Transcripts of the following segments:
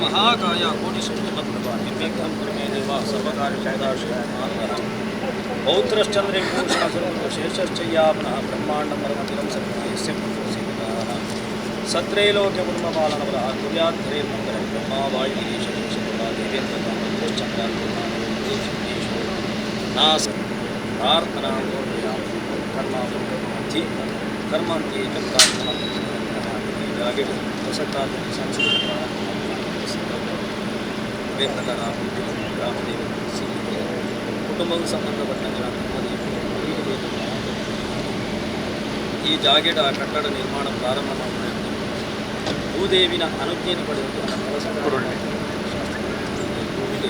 महाकाय कोटिसूर्यप्रभा निर्विघ्नं कुरु मे देव सर्वकार्यसिद्धिदाश्रयः पौत्रश्चन्द्रे भूषणसर्वशेषश्चय्यापनः ब्रह्माण्डं परमतिरं सर्वस्य पुरुषसेवकाः सत्रैलोक्यकुर्मपालनवरः कुर्याद्धरेर्मङ्गलं ब्रह्मा वायुगिरीशेषदेवा देवेन्द्रकामश्चन्द्रार्जुनाश्वरेषु नास प्रार्थनां कर्माधि कर्मान्ते चक्रात्मनागे ಹೊಸತಾದ ಸಂಸ್ಕೃತ ಅವೇ ಪ್ರಕಾರ ಗ್ರಾಮದೇವ ಕುಟುಂಬಕ್ಕೆ ಸಂಬಂಧಪಟ್ಟ ಈ ಜಾಗೆಡ ಕಟ್ಟಡ ನಿರ್ಮಾಣ ಪ್ರಾರಂಭ ಮಾಡಿದ ಭೂದೇವಿನ ಅನುಜ್ಞೆಯನ್ನು ಪಡೆದು ಕೆಲಸ ಭೂಮಿಗೆ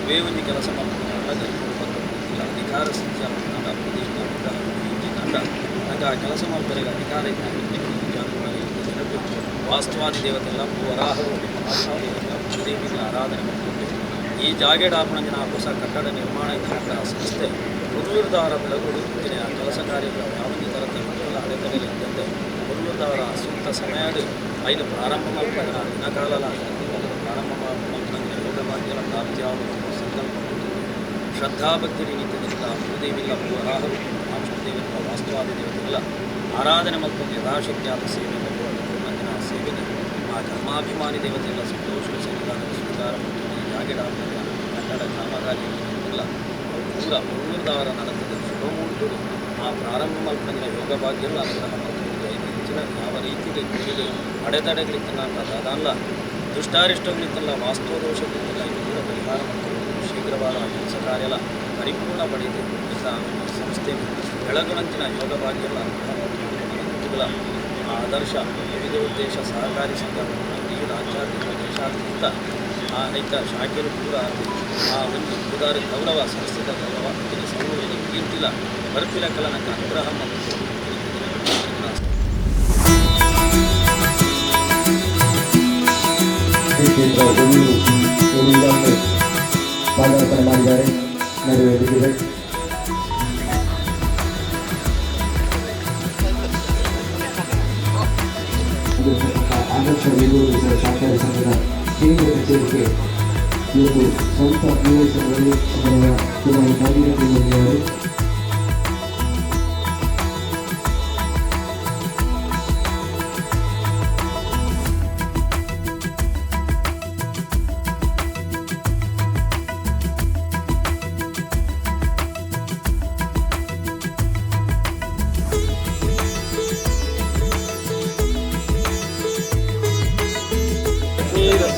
ವೇವೊಂದು ಕೆಲಸ ಮಾಡಿದ ಅಧಿಕಾರ ಸಿದ್ಧ ತಂಡ ನಂಗೆ ಆ ಕೆಲಸ ಮಾಡ್ತಾರೆ ಅಧಿಕಾರ ವಾಸ್ತವಾದಿ ದೇವತೆಲ್ಲ ವರಾಹರು ಭೂದೇವಿನ ಆರಾಧನೆ ಮಾಡಿಕೊಂಡು ಈ ಜಾಗೇಡಾಪಣಂಗಿನ ಹೊಸ ಕಟ್ಟಡ ನಿರ್ಮಾಣ ಕಂಡ ಸಂಸ್ಥೆ ಹುಲ್ಲೂರುದವರ ಬೆಳಗುಡು ಆ ಕೆಲಸ ಕಾರ್ಯಗಳು ಯಾವುದೇ ಥರದ ಅಡೆತಡೆಗಳಿದ್ದಂತೆ ಹುಲ್ಲೂರುದವರ ಸೂಕ್ತ ಸಮಯ ಐದು ಪ್ರಾರಂಭ ಮಾಡಿದ ದಿನಕಾಲ ಪ್ರಾರಂಭ ಮಾಡಿದ ಯೋಗಭಾಗ್ಯಗಳ ಪ್ರಾಪ್ತಿಯಾಗುವ ಸಂಕಲ್ಪ ಶ್ರದ್ಧಾಭಕ್ತಿ ನಿಮಿತ್ತದಿಂದ ಭೂದೇವಿಲ್ಲ ವರಾಹರು ದೇವತೆ ವಾಸ್ತವಾದಿ ದೇವತೆಲ್ಲ ಆರಾಧನೆ ಮತ್ತು ಯಥಾಶಕ್ತಿಯಾದ ಸೇವೆ ಸೇವೆಗೆ ಆ ಧರ್ಮಾಭಿಮಾನಿ ದೇವತೆಲ್ಲ ಸಂತೋಷ ಸ್ವೀಕಾರ ಮತ್ತು ಜಾಗೆಡಾಪಣೆಯ ಕನ್ನಡ ಕಾಮಗಾರಿ ಎಲ್ಲ ಪೂರ ಹುಲ್ಲೂರುದವರ ನಡೆತದ ಶುಭಮೂರ್ತರು ಆ ಪ್ರಾರಂಭ ಮಾಡಿದ ಯೋಗ ಭಾಗ್ಯಗಳು ಅನುಗ್ರಹ ಮತ್ತು ಹೆಚ್ಚಿನ ಯಾವ ರೀತಿಗೆ ಕೂಡಿಗೆ ಅಡೆತಡೆಗಳಿತ್ತಲ್ಲ ಅದಲ್ಲ ದುಷ್ಟಾರಿಷ್ಟಗಳಿತ್ತಲ್ಲ ವಾಸ್ತುದೋಷಗಳಿತ್ತಲ್ಲ ಇದು ಕೂಡ ಪರಿಹಾರ ಮತ್ತು ಶೀಘ್ರವಾದ ಕೆಲಸ ಕಾರ್ಯ ಪರಿಪೂರ್ಣ ಪಡೆದು ಇಂಥ ಸಂಸ್ಥೆ ಬೆಳಗುನಂಚಿನ ಯೋಗ ಭಾಗ್ಯಗಳ ಅನುಗ್ರಹ ಆದರ್ಶ ವಿವಿಧ ಉದ್ದೇಶ ಸಹಕಾರಿ ಸಂಘ ಈ ರಾಜ್ಯಾದ್ಯಂತ ದೇಶಾದ್ಯಂತ ಆ ರೈತ ಶಾಖೆಗಳು ಕೂಡ ಆ ಒಂದು ಉದಾರ ಗೌರವ ಸಂಸ್ಥಿತ ಗೌರವ ಇದನ್ನು ಸರ್ವರಿಗೆ ಕೀರ್ತಿಲ ಬರ್ಪಿಲ ಕಲನಕ ಅನುಗ್ರಹ ಮತ್ತು ಮಾಡಿದ್ದಾರೆ ನಡೆಯುತ್ತಿದೆ. ಆದರ್ಶ ಬೆಂಗಳೂರು ಸಹಕಾರಿ ಸಂಘದ ಕೇಂದ್ರ ಕಚೇರಿಗೆ ಇವತ್ತು ಸ್ವಂತ ನಿವೇಶನದಲ್ಲಿ ಅವರ ಕುಮಾರಿ ಕಾದಿರವರು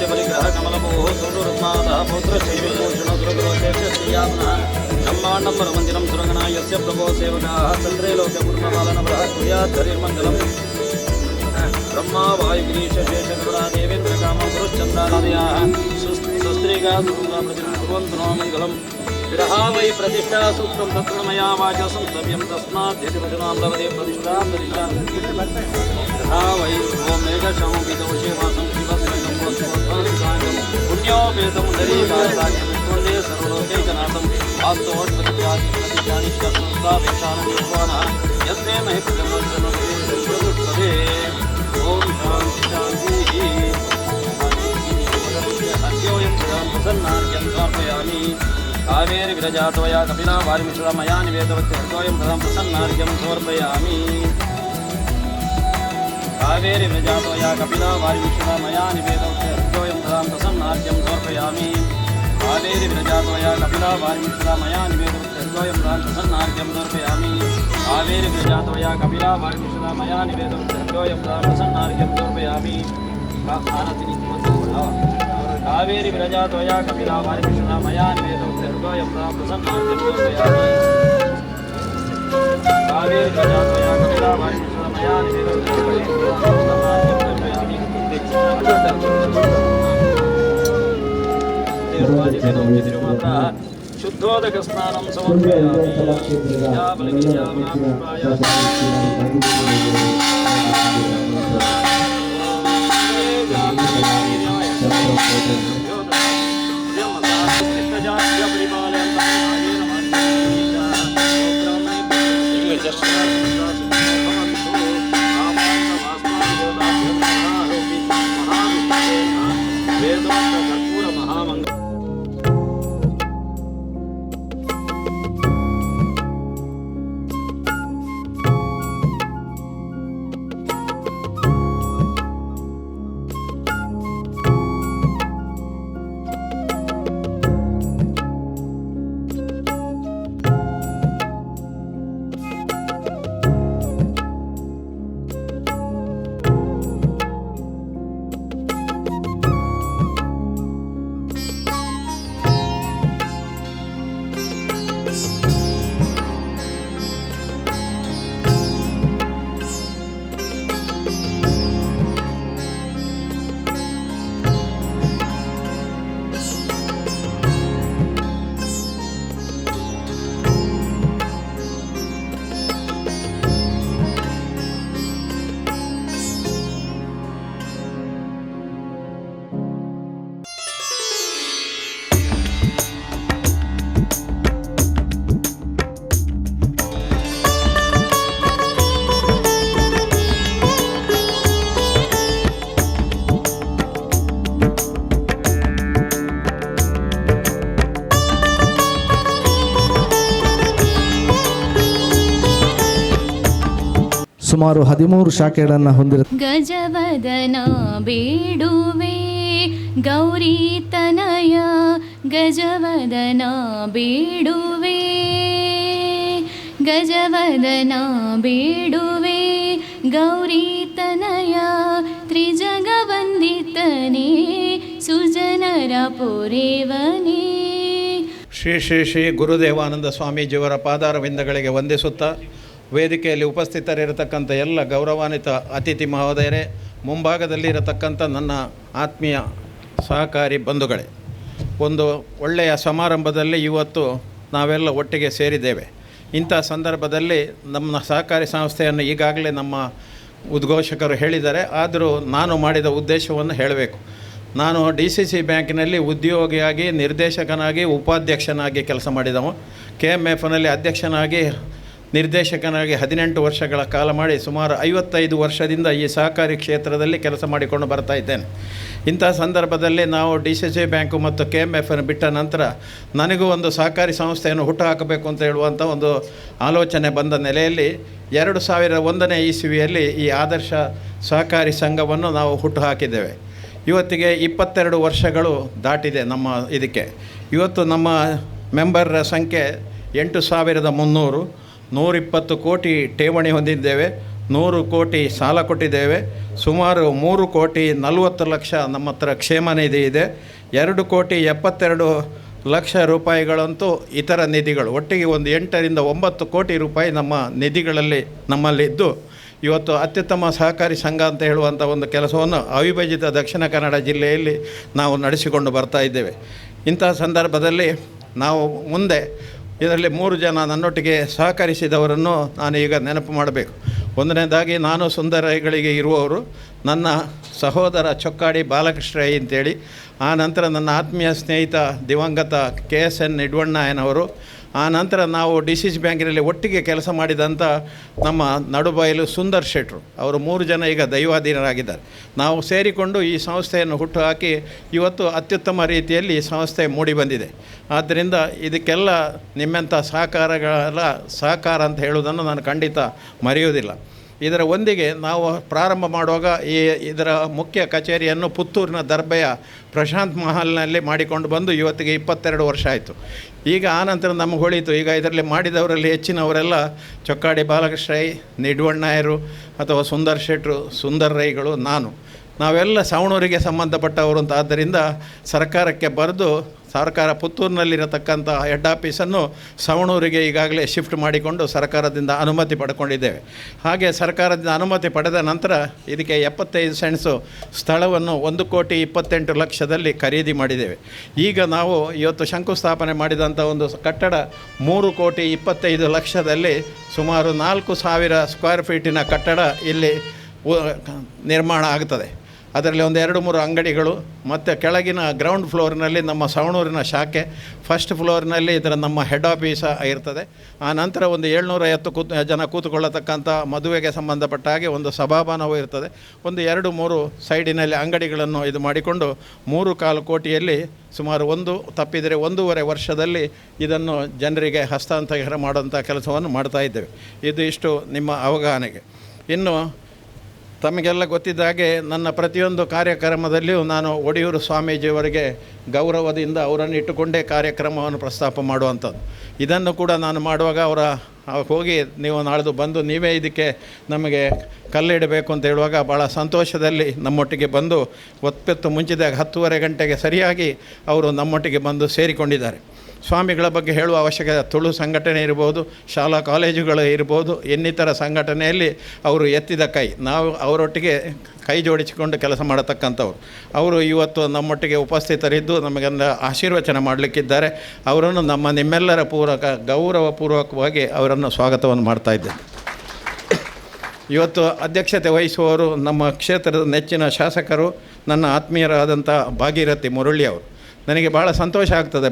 परिग्रह कमलभोः सूर्यरत्नादः पौत्रशैवभूषणसुरगुरोशेषश्रियापनः ब्रह्माण्डं परमन्दिरं सुरगणा यस्य प्रभो सेवकाः चन्द्रैलोक्यपूर्णपालनवरः कुर्याद्धरिर्मङ्गलं ब्रह्मा वायुगिरीशेषगरुडा देवेन्द्रकामं पुरुश्चन्द्रादयाः स्वस्त्रीका कुर्वन्तु नो मङ्गलम् विरहा वै प्रतिष्ठा सूक्तं तत्र मया वाचा संस्तव्यं तस्मात् यतिवचनां लभते प्रतिष्ठां विरहा वै ॐ मेघशामोपितौषेवासं पुण्योपेतं दरीकायदाख्यविष्णुवन्दे सर्वलोकैकनाथं वास्तवोत्पत्त्यादिप्रतिज्ञानिष्ठसंस्थापेक्षाननिर्वाणः यस्मै महि प्रजमर्जनोपदे ॐ शान्तिः अद्योऽयं सदां प्रसन्नार्घ्यं समर्पयामि कावेरि विरजातोया कपिला वारिमिश्रा मया निवेदवत्य हृदोऽयं सदां प्रसन्नार्घ्यं समर्पयामि कावेरि विरजातोया कपिला वारिमिश्रा मया निवेदवत्य हृदोऽयं सदां प्रसन्नार्घ्यं समर्पयामि कावेरि विरजातोया कपिला वारिमिश्रा मया निवेदवत्य हृदोऽयं सदां प्रसन्नार्घ्यं समर्पयामि कावेरि विरजातोया कपिला वारिमिश्रा मया निवेदवत्य हृदोऽयं सदां प्रसन्नार्घ्यं समर्पयामि कावेरि विरजातोया कपिला वारिमिश्रा मया निवेदवत्य हृदोऽयं सदां प्रसन्नार्घ्यं समर्पयामि कावेरि विरजातोया कपिला वारिमिश्रा मया निवेदवत्य हृदोऽयं सदां प्रसन्नार्घ्यं समर्पयामि शुद्धोदक स्नानं समर्पयामि वेदों ಸುಮಾರು 13 ಶಾಖೆಗಳನ್ನು ಹೊಂದಿರುತ್ತದೆ. ಗಜವದನ ಬೇಡುವೆ ಗೌರಿ ತನಯ, ಗಜವದನ ಬೇಡುವೆ, ಗಜವದನ ಬೇಡುವೆ ಗೌರಿ ತನಯ, ತ್ರಿಜಗವಂದಿತನೇ ಸುಜನರ ಪೊರೆವನೇ. ಶ್ರೀ ಶ್ರೀ ಶ್ರೀ ಗುರುದೇವಾನಂದ ಸ್ವಾಮೀಜಿಯವರ ಪಾದಾರವಿಂದಗಳಿಗೆ ವಂದಿಸುತ್ತಾ, ವೇದಿಕೆಯಲ್ಲಿ ಉಪಸ್ಥಿತರಿರತಕ್ಕಂಥ ಎಲ್ಲ ಗೌರವಾನ್ವಿತ ಅತಿಥಿ ಮಹೋದಯರೇ, ಮುಂಭಾಗದಲ್ಲಿರತಕ್ಕಂಥ ನನ್ನ ಆತ್ಮೀಯ ಸಹಕಾರಿ ಬಂಧುಗಳೇ, ಒಂದು ಒಳ್ಳೆಯ ಸಮಾರಂಭದಲ್ಲಿ ಇವತ್ತು ನಾವೆಲ್ಲ ಒಟ್ಟಿಗೆ ಸೇರಿದ್ದೇವೆ. ಇಂಥ ಸಂದರ್ಭದಲ್ಲಿ ನಮ್ಮ ಸಹಕಾರಿ ಸಂಸ್ಥೆಯನ್ನು ಈಗಾಗಲೇ ನಮ್ಮ ಉದ್ಘೋಷಕರು ಹೇಳಿದ್ದಾರೆ. ಆದರೂ ನಾನು ಮಾಡಿದ ಉದ್ದೇಶವನ್ನು ಹೇಳಬೇಕು. ನಾನು DCC ಬ್ಯಾಂಕಿನಲ್ಲಿ ಉದ್ಯೋಗಿಯಾಗಿ, ನಿರ್ದೇಶಕನಾಗಿ, ಉಪಾಧ್ಯಕ್ಷನಾಗಿ ಕೆಲಸ ಮಾಡಿದವ. KMFನಲ್ಲಿ ಅಧ್ಯಕ್ಷನಾಗಿ, ನಿರ್ದೇಶಕನಾಗಿ 18 ವರ್ಷಗಳ ಕಾಲ ಮಾಡಿ ಸುಮಾರು 55 ವರ್ಷದಿಂದ ಈ ಸಹಕಾರಿ ಕ್ಷೇತ್ರದಲ್ಲಿ ಕೆಲಸ ಮಾಡಿಕೊಂಡು ಬರ್ತಾ ಇದ್ದೇನೆ. ಇಂಥ ಸಂದರ್ಭದಲ್ಲಿ ನಾವು DCC ಬ್ಯಾಂಕು ಮತ್ತು KMFನ್ನು ಬಿಟ್ಟ ನಂತರ ನನಗೂ ಒಂದು ಸಹಕಾರಿ ಸಂಸ್ಥೆಯನ್ನು ಹುಟ್ಟುಹಾಕಬೇಕು ಅಂತ ಹೇಳುವಂಥ ಒಂದು ಆಲೋಚನೆ ಬಂದ ನೆಲೆಯಲ್ಲಿ 2001ನೇ ಇಸವಿಯಲ್ಲಿ ಈ ಆದರ್ಶ ಸಹಕಾರಿ ಸಂಘವನ್ನು ನಾವು ಹುಟ್ಟುಹಾಕಿದ್ದೇವೆ. ಇವತ್ತಿಗೆ 22 ವರ್ಷಗಳು ದಾಟಿದೆ ನಮ್ಮ ಇದಕ್ಕೆ. ಇವತ್ತು ನಮ್ಮ ಮೆಂಬರ್ರ ಸಂಖ್ಯೆ 8,300, 120 ಕೋಟಿ ಠೇವಣಿ ಹೊಂದಿದ್ದೇವೆ, 100 ಕೋಟಿ ಸಾಲ ಕೊಟ್ಟಿದ್ದೇವೆ, ಸುಮಾರು 3 ಕೋಟಿ 40 ಲಕ್ಷ ನಮ್ಮ ಹತ್ರ ಕ್ಷೇಮ ನಿಧಿ ಇದೆ, 2 ಕೋಟಿ 72 ಲಕ್ಷ ರೂಪಾಯಿಗಳಂತೂ ಇತರ ನಿಧಿಗಳು, ಒಟ್ಟಿಗೆ ಒಂದು 8ರಿಂದ 9 ಕೋಟಿ ರೂಪಾಯಿ ನಮ್ಮ ನಿಧಿಗಳಲ್ಲಿ ನಮ್ಮಲ್ಲಿದ್ದು ಇವತ್ತು ಅತ್ಯುತ್ತಮ ಸಹಕಾರಿ ಸಂಘ ಅಂತ ಹೇಳುವಂಥ ಒಂದು ಕೆಲಸವನ್ನು ಅವಿಭಜಿತ ದಕ್ಷಿಣ ಕನ್ನಡ ಜಿಲ್ಲೆಯಲ್ಲಿ ನಾವು ನಡೆಸಿಕೊಂಡು ಬರ್ತಾ ಇದ್ದೇವೆ. ಇಂಥ ಸಂದರ್ಭದಲ್ಲಿ ನಾವು ಮುಂದೆ ಇದರಲ್ಲಿ 3 ಜನ ನನ್ನೊಟ್ಟಿಗೆ ಸಹಕರಿಸಿದವರನ್ನು ನಾನು ಈಗ ನೆನಪು ಮಾಡಬೇಕು. ಒಂದನೇದಾಗಿ ನಾನು ಸುಂದರಗಳಿಗೆ ಇರುವವರು ನನ್ನ ಸಹೋದರ ಚೊಕ್ಕಾಡಿ ಬಾಲಕೃಷ್ಣ ಅಂತೇಳಿ, ಆ ನಂತರ ನನ್ನ ಆತ್ಮೀಯ ಸ್ನೇಹಿತ ದಿವಂಗತ KSN ನಿಡ್ವಣ್ಣಯ್ಯನವರು, ಆ ನಂತರ ನಾವು DCC ಬ್ಯಾಂಕಿನಲ್ಲಿ ಒಟ್ಟಿಗೆ ಕೆಲಸ ಮಾಡಿದಂಥ ನಮ್ಮ ನಡುಬಯಲು ಸುಂದರ್ ಶೆಟ್ರು, ಅವರು 3 ಜನ ಈಗ ದೈವಾಧೀನರಾಗಿದ್ದಾರೆ. ನಾವು ಸೇರಿಕೊಂಡು ಈ ಸಂಸ್ಥೆಯನ್ನು ಹುಟ್ಟುಹಾಕಿ ಇವತ್ತು ಅತ್ಯುತ್ತಮ ರೀತಿಯಲ್ಲಿ ಈ ಸಂಸ್ಥೆ ಮೂಡಿ ಬಂದಿದೆ. ಆದ್ದರಿಂದ ಇದಕ್ಕೆಲ್ಲ ನಿಮ್ಮಂಥ ಸಹಕಾರ ಅಂತ ಹೇಳುವುದನ್ನು ನಾನು ಖಂಡಿತ ಮರೆಯುವುದಿಲ್ಲ. ಇದರ ಒಂದಿಗೆ ನಾವು ಪ್ರಾರಂಭ ಮಾಡುವಾಗ ಇದರ ಮುಖ್ಯ ಕಚೇರಿಯನ್ನು ಪುತ್ತೂರಿನ ದರ್ಬೆಯ ಪ್ರಶಾಂತ್ ಮಹಲ್ನಲ್ಲಿ ಮಾಡಿಕೊಂಡು ಬಂದು ಇವತ್ತಿಗೆ 22 ವರ್ಷ ಆಯಿತು. ಈಗ ಆನಂತರ ನಮಗೆ ಹೊಳೀತು, ಈಗ ಇದರಲ್ಲಿ ಮಾಡಿದವರಲ್ಲಿ ಹೆಚ್ಚಿನವರೆಲ್ಲ ಚೊಕ್ಕಾಡಿ ಬಾಲಕೃಷ್ಣ ನಿಡ್ವಣ್ಣಯ್ಯರು ಅಥವಾ ಸುಂದರ್ ಶೆಟ್ರು, ಸುಂದರ್ ರೈಗಳು, ನಾವೆಲ್ಲ ಸವಣೂರಿಗೆ ಸಂಬಂಧಪಟ್ಟವರು ಅಂತ. ಆದ್ದರಿಂದ ಸರ್ಕಾರಕ್ಕೆ ಬರೆದು ಸರ್ಕಾರ ಪುತ್ತೂರಿನಲ್ಲಿರತಕ್ಕಂಥ ಹೆಡ್ ಆಫೀಸನ್ನು ಸವಣೂರಿಗೆ ಈಗಾಗಲೇ ಶಿಫ್ಟ್ ಮಾಡಿಕೊಂಡು ಸರ್ಕಾರದಿಂದ ಅನುಮತಿ ಪಡ್ಕೊಂಡಿದ್ದೇವೆ. ಹಾಗೆ ಸರ್ಕಾರದಿಂದ ಅನುಮತಿ ಪಡೆದ ನಂತರ ಇದಕ್ಕೆ 75 ಸೆಂಟ್ಸು ಸ್ಥಳವನ್ನು 1,28 ಲಕ್ಷದಲ್ಲಿ ಖರೀದಿ ಮಾಡಿದ್ದೇವೆ. ಈಗ ನಾವು ಇವತ್ತು ಶಂಕುಸ್ಥಾಪನೆ ಮಾಡಿದಂಥ ಒಂದು ಕಟ್ಟಡ 3,25 ಲಕ್ಷದಲ್ಲಿ ಸುಮಾರು 4,000 ಸ್ಕ್ವೇರ್ ಫೀಟಿನ ಕಟ್ಟಡ ಇಲ್ಲಿ ನಿರ್ಮಾಣ ಆಗ್ತದೆ. ಅದರಲ್ಲಿ ಒಂದು 2-3 ಅಂಗಡಿಗಳು ಮತ್ತು ಕೆಳಗಿನ ಗ್ರೌಂಡ್ ಫ್ಲೋರ್ನಲ್ಲಿ ನಮ್ಮ ಸವಣೂರಿನ ಶಾಖೆ, ಫಸ್ಟ್ ಫ್ಲೋರ್ನಲ್ಲಿ ಇದರ ನಮ್ಮ ಹೆಡ್ ಆಫೀಸ್ ಇರ್ತದೆ. ಆ ನಂತರ ಒಂದು 750 ಜನ ಕೂತ್ಕೊಳ್ಳತಕ್ಕಂಥ ಮದುವೆಗೆ ಸಂಬಂಧಪಟ್ಟ ಹಾಗೆ ಒಂದು ಸಭಾಭವನವೂ ಇರ್ತದೆ. ಒಂದು 2-3 ಸೈಡಿನಲ್ಲಿ ಅಂಗಡಿಗಳನ್ನು ಇದು ಮಾಡಿಕೊಂಡು 3,4 ಕೋಟಿಯಲ್ಲಿ ಸುಮಾರು 1.5 ವರ್ಷದಲ್ಲಿ ಇದನ್ನು ಜನರಿಗೆ ಹಸ್ತಾಂತರ ಮಾಡುವಂಥ ಕೆಲಸವನ್ನು ಮಾಡ್ತಾ ಇದ್ದೇವೆ. ಇದು ಇಷ್ಟು ನಿಮ್ಮ ಅವಗಾಹನೆಗೆ. ಇನ್ನು ತಮಗೆಲ್ಲ ಗೊತ್ತಿದ್ದ ಹಾಗೆ ನನ್ನ ಪ್ರತಿಯೊಂದು ಕಾರ್ಯಕ್ರಮದಲ್ಲಿಯೂ ನಾನು ಒಡಿಯೂರು ಸ್ವಾಮೀಜಿಯವರಿಗೆ ಗೌರವದಿಂದ ಅವರನ್ನು ಇಟ್ಟುಕೊಂಡೇ ಕಾರ್ಯಕ್ರಮವನ್ನು ಪ್ರಸ್ತಾಪ ಮಾಡುವಂಥದ್ದು. ಇದನ್ನು ಕೂಡ ನಾನು ಮಾಡುವಾಗ ಹೋಗಿ ನೀವು ನಾಳ್ದು ಬಂದು ನೀವೇ ಇದಕ್ಕೆ ನಮಗೆ ಕಲ್ಲಿಡಬೇಕು ಅಂತ ಹೇಳುವಾಗ ಭಾಳ ಸಂತೋಷದಲ್ಲಿ ನಮ್ಮೊಟ್ಟಿಗೆ ಬಂದು ಒಪ್ಪತ್ತು ಮುಂಚಿದಾಗ 10:30 ಗಂಟೆಗೆ ಸರಿಯಾಗಿ ಅವರು ನಮ್ಮೊಟ್ಟಿಗೆ ಬಂದು ಸೇರಿಕೊಂಡಿದ್ದಾರೆ. ಸ್ವಾಮಿಗಳ ಬಗ್ಗೆ ಹೇಳುವ ಅವಶ್ಯಕತೆ, ತುಳು ಸಂಘಟನೆ ಇರ್ಬೋದು, ಶಾಲಾ ಕಾಲೇಜುಗಳು ಇರ್ಬೋದು, ಇನ್ನಿತರ ಸಂಘಟನೆಯಲ್ಲಿ ಅವರು ಎತ್ತಿದ ಕೈ, ನಾವು ಅವರೊಟ್ಟಿಗೆ ಕೈ ಜೋಡಿಸಿಕೊಂಡು ಕೆಲಸ ಮಾಡತಕ್ಕಂಥವ್ರು. ಅವರು ಇವತ್ತು ನಮ್ಮೊಟ್ಟಿಗೆ ಉಪಸ್ಥಿತರಿದ್ದು ನಮಗೆಲ್ಲ ಆಶೀರ್ವಚನ ಮಾಡಲಿಕ್ಕಿದ್ದಾರೆ. ಅವರನ್ನು ನಿಮ್ಮೆಲ್ಲರ ಗೌರವಪೂರ್ವಕವಾಗಿ ಅವರನ್ನು ಸ್ವಾಗತವನ್ನು ಮಾಡ್ತಾಯಿದ್ದೇನೆ. ಇವತ್ತು ಅಧ್ಯಕ್ಷತೆ ವಹಿಸುವವರು ನಮ್ಮ ಕ್ಷೇತ್ರದ ನೆಚ್ಚಿನ ಶಾಸಕರು, ನನ್ನ ಆತ್ಮೀಯರಾದಂಥ ಭಾಗೀರಥಿ ಮುರಳಿ ಅವರು. ನನಗೆ ಭಾಳ ಸಂತೋಷ ಆಗ್ತದೆ.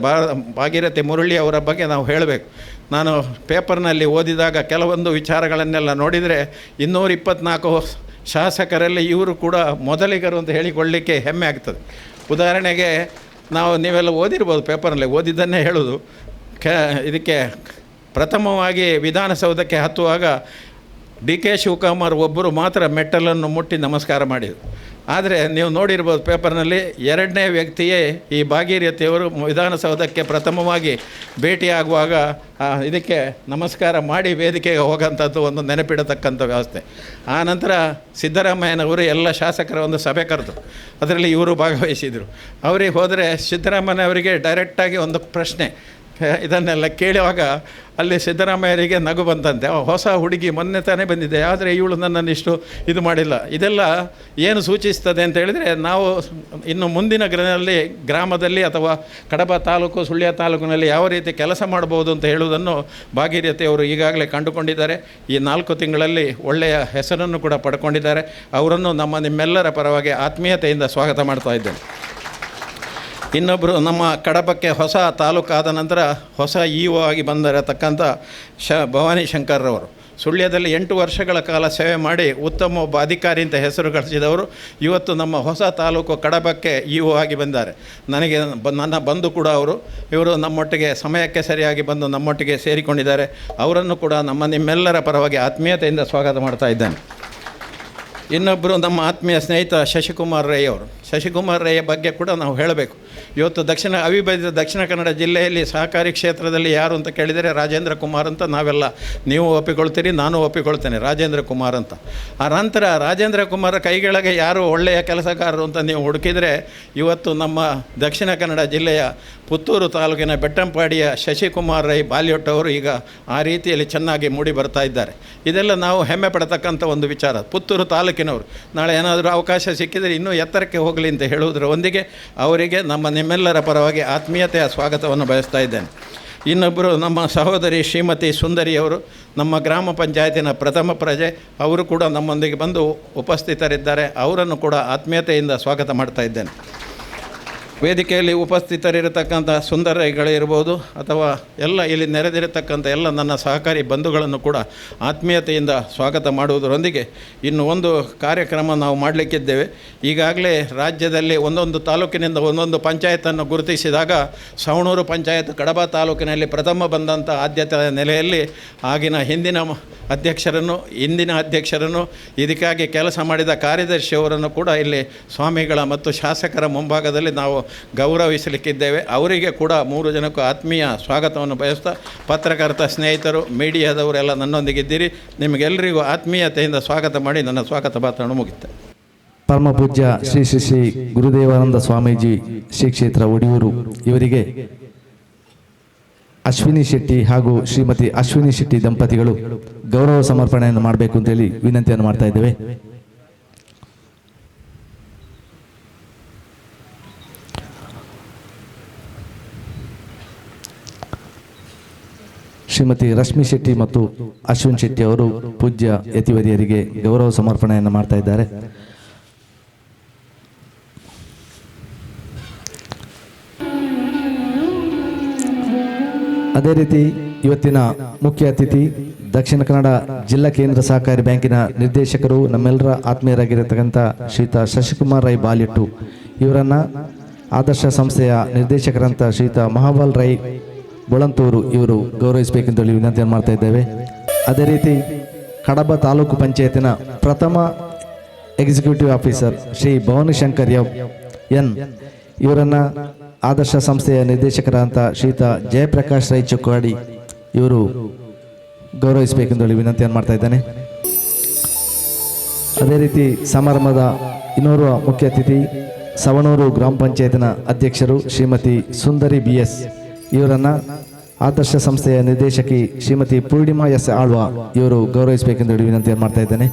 ಭಾಗೀರಥಿ ಮುರಳಿ ಅವರ ಬಗ್ಗೆ ನಾವು ಹೇಳಬೇಕು. ನಾನು ಪೇಪರ್ನಲ್ಲಿ ಓದಿದಾಗ ಕೆಲವೊಂದು ವಿಚಾರಗಳನ್ನೆಲ್ಲ ನೋಡಿದರೆ 224 ಶಾಸಕರಲ್ಲಿ ಇವರು ಕೂಡ ಮೊದಲಿಗರು ಅಂತ ಹೇಳಿಕೊಳ್ಳಲಿಕ್ಕೆ ಹೆಮ್ಮೆ ಆಗ್ತದೆ. ಉದಾಹರಣೆಗೆ ನೀವೆಲ್ಲ ಓದಿರ್ಬೋದು, ಪೇಪರ್ನಲ್ಲಿ ಓದಿದ್ದನ್ನೇ ಹೇಳೋದು. ಇದಕ್ಕೆ ಪ್ರಥಮವಾಗಿ ವಿಧಾನಸೌಧಕ್ಕೆ ಹತ್ತುವಾಗ ಕೆ ಶಿವಕುಮಾರ್ ಒಬ್ಬರು ಮಾತ್ರ ಮೆಟ್ಟಲನ್ನು ಮುಟ್ಟಿ ನಮಸ್ಕಾರ ಮಾಡಿದರು. ಆದರೆ ನೀವು ನೋಡಿರ್ಬೋದು ಪೇಪರ್ನಲ್ಲಿ, ಎರಡನೇ ವ್ಯಕ್ತಿಯೇ ಈ ಭಾಗೀರಥಿಯವರು ವಿಧಾನಸೌಧಕ್ಕೆ ಪ್ರಥಮವಾಗಿ ಭೇಟಿಯಾಗುವಾಗ ಇದಕ್ಕೆ ನಮಸ್ಕಾರ ಮಾಡಿ ವೇದಿಕೆಗೆ ಹೋಗೋಂಥದ್ದು ಒಂದು ನೆನಪಿಡತಕ್ಕಂಥ ವ್ಯವಸ್ಥೆ. ಆ ನಂತರ ಸಿದ್ದರಾಮಯ್ಯನವರು ಎಲ್ಲ ಶಾಸಕರ ಒಂದು ಸಭೆ ಕರೆದು ಅದರಲ್ಲಿ ಇವರು ಭಾಗವಹಿಸಿದರು. ಅವರಿಗೆ ಹೋದರೆ ಸಿದ್ದರಾಮಯ್ಯನವರಿಗೆ ಡೈರೆಕ್ಟಾಗಿ ಒಂದು ಪ್ರಶ್ನೆ, ಇದನ್ನೆಲ್ಲ ಕೇಳುವಾಗ ಅಲ್ಲಿ ಸಿದ್ದರಾಮಯ್ಯರಿಗೆ ನಗು ಬಂತಂತೆ. ಹೊಸ ಹುಡುಗಿ ಮೊನ್ನೆ ತಾನೇ ಬಂದಿದೆ, ಆದರೆ ಇವಳು ನನ್ನನ್ನು ಇಷ್ಟು ಇದು ಮಾಡಿಲ್ಲ. ಇದೆಲ್ಲ ಏನು ಸೂಚಿಸ್ತದೆ ಅಂತ ಹೇಳಿದರೆ, ನಾವು ಇನ್ನು ಮುಂದಿನ ಗ್ರಾಮದಲ್ಲಿ ಅಥವಾ ಕಡಬ ತಾಲೂಕು ಸುಳ್ಯ ತಾಲೂಕಿನಲ್ಲಿ ಯಾವ ರೀತಿ ಕೆಲಸ ಮಾಡ್ಬೋದು ಅಂತ ಹೇಳುವುದನ್ನು ಭಾಗೀರಥಿಯವರು ಈಗಾಗಲೇ ಕಂಡುಕೊಂಡಿದ್ದಾರೆ. ಈ 4 ತಿಂಗಳಲ್ಲಿ ಒಳ್ಳೆಯ ಹೆಸರನ್ನು ಕೂಡ ಪಡ್ಕೊಂಡಿದ್ದಾರೆ. ಅವರನ್ನು ನಿಮ್ಮೆಲ್ಲರ ಪರವಾಗಿ ಆತ್ಮೀಯತೆಯಿಂದ ಸ್ವಾಗತ ಮಾಡ್ತಾ ಇದ್ದೇನೆ. ಇನ್ನೊಬ್ಬರು ನಮ್ಮ ಕಡಬಕ್ಕೆ ಹೊಸ ತಾಲೂಕಾದ ನಂತರ ಹೊಸ ಇ.ಒ ಆಗಿ ಬಂದಿರತಕ್ಕಂಥ ಭವಾನಿ ಶಂಕರ್ರವರು ಸುಳ್ಯದಲ್ಲಿ 8 ವರ್ಷಗಳ ಕಾಲ ಸೇವೆ ಮಾಡಿ ಉತ್ತಮ ಒಬ್ಬ ಅಧಿಕಾರಿ ಅಂತ ಹೆಸರು ಗಳಿಸಿದವರು ಇವತ್ತು ನಮ್ಮ ಹೊಸ ತಾಲೂಕು ಕಡಬಕ್ಕೆ ಇ.ಒ ಆಗಿ ಬಂದಿದ್ದಾರೆ. ನನ್ನ ಬಂಧು ಕೂಡ ಇವರು ನಮ್ಮೊಟ್ಟಿಗೆ ಸಮಯಕ್ಕೆ ಸರಿಯಾಗಿ ಬಂದು ನಮ್ಮೊಟ್ಟಿಗೆ ಸೇರಿಕೊಂಡಿದ್ದಾರೆ. ಅವರನ್ನು ಕೂಡ ನಿಮ್ಮೆಲ್ಲರ ಪರವಾಗಿ ಆತ್ಮೀಯತೆಯಿಂದ ಸ್ವಾಗತ ಮಾಡ್ತಾ ಇದ್ದೇನೆ. ಇನ್ನೊಬ್ಬರು ನಮ್ಮ ಆತ್ಮೀಯ ಸ್ನೇಹಿತ ಶಶಿಕುಮಾರ್ ರೈ ಅವರು. ಶಶಿಕುಮಾರ್ ರೈ ಬಗ್ಗೆ ಕೂಡ ನಾವು ಹೇಳಬೇಕು. ಇವತ್ತು ಅವಿಭಜಿತ ದಕ್ಷಿಣ ಕನ್ನಡ ಜಿಲ್ಲೆಯಲ್ಲಿ ಸಹಕಾರಿ ಕ್ಷೇತ್ರದಲ್ಲಿ ಯಾರು ಅಂತ ಕೇಳಿದರೆ ರಾಜೇಂದ್ರ ಕುಮಾರ್ ಅಂತ ನಾವೆಲ್ಲ, ನೀವು ಒಪ್ಪಿಕೊಳ್ತೀರಿ, ನಾನು ಒಪ್ಪಿಕೊಳ್ತೇನೆ, ರಾಜೇಂದ್ರ ಕುಮಾರ್ ಅಂತ. ಆ ನಂತರ ರಾಜೇಂದ್ರ ಕುಮಾರ್ ಕೈಗೆಳಗೆ ಯಾರು ಒಳ್ಳೆಯ ಕೆಲಸಗಾರರು ಅಂತ ನೀವು ಹುಡುಕಿದರೆ ಇವತ್ತು ನಮ್ಮ ದಕ್ಷಿಣ ಕನ್ನಡ ಜಿಲ್ಲೆಯ ಪುತ್ತೂರು ತಾಲೂಕಿನ ಬೆಟ್ಟಂಪಾಡಿಯ ಶಶಿಕುಮಾರ್ ರೈ ಬಾಲ್ಯೋಟ್ ಅವರು ಈಗ ಆ ರೀತಿಯಲ್ಲಿ ಚೆನ್ನಾಗಿ ಮೂಡಿ ಬರ್ತಾ ಇದ್ದಾರೆ. ಇದೆಲ್ಲ ನಾವು ಹೆಮ್ಮೆ ಪಡತಕ್ಕಂಥ ಒಂದು ವಿಚಾರ. ಪುತ್ತೂರು ತಾಲೂಕಿನವರು ನಾಳೆ ಏನಾದರೂ ಅವಕಾಶ ಸಿಕ್ಕಿದರೆ ಇನ್ನೂ ಎತ್ತರಕ್ಕೆ ಹೋಗಲಿ ಅಂತ ಹೇಳುವುದರ ಒಂದಿಗೆ ಅವರಿಗೆ ನಿಮ್ಮೆಲ್ಲರ ಪರವಾಗಿ ಆತ್ಮೀಯತೆಯ ಸ್ವಾಗತವನ್ನು ಬಯಸ್ತಾ ಇದ್ದೇನೆ. ಇನ್ನೊಬ್ಬರು ನಮ್ಮ ಸಹೋದರಿ ಶ್ರೀಮತಿ ಸುಂದರಿಯವರು, ನಮ್ಮ ಗ್ರಾಮ ಪಂಚಾಯತಿನ ಪ್ರಥಮ ಪ್ರಜೆ, ಅವರು ಕೂಡ ನಮ್ಮೊಂದಿಗೆ ಬಂದು ಉಪಸ್ಥಿತರಿದ್ದಾರೆ. ಅವರನ್ನು ಕೂಡ ಆತ್ಮೀಯತೆಯಿಂದ ಸ್ವಾಗತ ಮಾಡ್ತಾ ಇದ್ದೇನೆ. ವೇದಿಕೆಯಲ್ಲಿ ಉಪಸ್ಥಿತರಿರತಕ್ಕಂಥ ಸುಂದರಗಳಿರ್ಬೋದು ಅಥವಾ ಎಲ್ಲ ಇಲ್ಲಿ ನೆರೆದಿರತಕ್ಕಂಥ ಎಲ್ಲ ನನ್ನ ಸಹಕಾರಿ ಬಂಧುಗಳನ್ನು ಕೂಡ ಆತ್ಮೀಯತೆಯಿಂದ ಸ್ವಾಗತ ಮಾಡುವುದರೊಂದಿಗೆ ಇನ್ನು ಒಂದು ಕಾರ್ಯಕ್ರಮ ನಾವು ಮಾಡಲಿಕ್ಕಿದ್ದೇವೆ. ಈಗಾಗಲೇ ರಾಜ್ಯದಲ್ಲಿ ಒಂದೊಂದು ತಾಲೂಕಿನಿಂದ ಒಂದೊಂದು ಪಂಚಾಯತನ್ನು ಗುರುತಿಸಿದಾಗ ಸವಣೂರು ಪಂಚಾಯತ್ ಕಡಬ ತಾಲೂಕಿನಲ್ಲಿ ಪ್ರಥಮ ಬಂದಂಥ ಆದ್ಯತೆಯ ನೆಲೆಯಲ್ಲಿ ಆಗಿನ ಹಿಂದಿನ ಅಧ್ಯಕ್ಷರನ್ನು, ಇಂದಿನ ಅಧ್ಯಕ್ಷರನ್ನು, ಇದಕ್ಕಾಗಿ ಕೆಲಸ ಮಾಡಿದ ಕಾರ್ಯದರ್ಶಿಯವರನ್ನು ಕೂಡ ಇಲ್ಲಿ ಸ್ವಾಮಿಗಳ ಮತ್ತು ಶಾಸಕರ ಮುಂಭಾಗದಲ್ಲಿ ನಾವು ಗೌರವಿಸಲಿಕ್ಕಿದ್ದೇವೆ. ಅವರಿಗೆ ಕೂಡ 3 ಜನಕ್ಕೂ ಆತ್ಮೀಯ ಸ್ವಾಗತವನ್ನು ಬಯಸ್ತಾ, ಪತ್ರಕರ್ತ ಸ್ನೇಹಿತರು, ಮೀಡಿಯಾದವರೆಲ್ಲ ನನ್ನೊಂದಿಗಿದ್ದೀರಿ, ನಿಮಗೆಲ್ಲರಿಗೂ ಆತ್ಮೀಯತೆಯಿಂದ ಸ್ವಾಗತ ಮಾಡಿ ನನ್ನ ಸ್ವಾಗತ ಭಾಷಣ ಮುಗಿತೆ. ಪರಮ ಪೂಜ್ಯ ಶ್ರೀ ಶ್ರೀ ಶ್ರೀ ಗುರುದೇವಾನಂದ ಸ್ವಾಮೀಜಿ ಶ್ರೀ ಕ್ಷೇತ್ರ ಒಡಿಯೂರು ಇವರಿಗೆ ಅಶ್ವಿನಿ ಶೆಟ್ಟಿ ಹಾಗೂ ಶ್ರೀಮತಿ ಅಶ್ವಿನಿ ಶೆಟ್ಟಿ ದಂಪತಿಗಳು ಗೌರವ ಸಮರ್ಪಣೆಯನ್ನು ಮಾಡಬೇಕು ಅಂತೇಳಿ ವಿನಂತಿಯನ್ನು ಮಾಡ್ತಾ ಇದ್ದೇವೆ. ಶ್ರೀಮತಿ ರಶ್ಮಿ ಶೆಟ್ಟಿ ಮತ್ತು ಅಶ್ವಿನ್ ಶೆಟ್ಟಿ ಅವರು ಪೂಜ್ಯ ಯತಿವರಿಯರಿಗೆ ಗೌರವ ಸಮರ್ಪಣೆಯನ್ನು ಮಾಡ್ತಾ ಇದ್ದಾರೆ. ಅದೇ ರೀತಿ ಇವತ್ತಿನ ಮುಖ್ಯ ಅತಿಥಿ ದಕ್ಷಿಣ ಕನ್ನಡ ಜಿಲ್ಲಾ ಕೇಂದ್ರ ಸಹಕಾರಿ ಬ್ಯಾಂಕಿನ ನಿರ್ದೇಶಕರು, ನಮ್ಮೆಲ್ಲರ ಆತ್ಮೀಯರಾಗಿರತಕ್ಕಂಥ ಶ್ರೀಯುತ ಶಶಿಕುಮಾರ್ ರೈ ಬಾಲಿಟ್ಟು ಇವರನ್ನು ಆದರ್ಶ ಸಂಸ್ಥೆಯ ನಿರ್ದೇಶಕರಂತ ಶ್ರೀಯುತ ಮಹಾಬಲ್ ರೈ ಬೊಳಂತೂರು ಇವರು ಗೌರವಿಸಬೇಕೆಂದು ವಿನಂತಿಯನ್ನು ಮಾಡ್ತಾ ಇದ್ದೇವೆ. ಅದೇ ರೀತಿ ಕಡಬ ತಾಲೂಕು ಪಂಚಾಯತಿನ ಪ್ರಥಮ executive officer Shri Bhavani Shankar N ಇವರನ್ನು ಆದರ್ಶ ಸಂಸ್ಥೆಯ ನಿರ್ದೇಶಕರಂತ ಶ್ರೀಯುತ ಜಯಪ್ರಕಾಶ್ ರೈ ಚೊಕ್ಕಾಡಿ ಇವರು ಗೌರವಿಸಬೇಕೆಂದು ವಿನಂತಿಯನ್ನು ಮಾಡ್ತಾ ಇದ್ದೇನೆ. ಅದೇ ರೀತಿ ಸಮಾರಂಭದ ಇನ್ನೋರ್ವ ಮುಖ್ಯ ಅತಿಥಿ ಸವಣೂರು ಗ್ರಾಮ ಪಂಚಾಯತಿನ ಅಧ್ಯಕ್ಷರು ಶ್ರೀಮತಿ ಸುಂದರಿ BS ಇವರನ್ನು ಆದರ್ಶ ಸಂಸ್ಥೆಯ ನಿರ್ದೇಶಕಿ ಶ್ರೀಮತಿ ಪೂರ್ಣಿಮಾ ಎಸ್ ಆಳ್ವ ಇವರು ಗೌರವಿಸಬೇಕೆಂದು ವಿನಂತಿಯನ್ನು ಮಾಡ್ತಾ ಇದ್ದೇನೆ.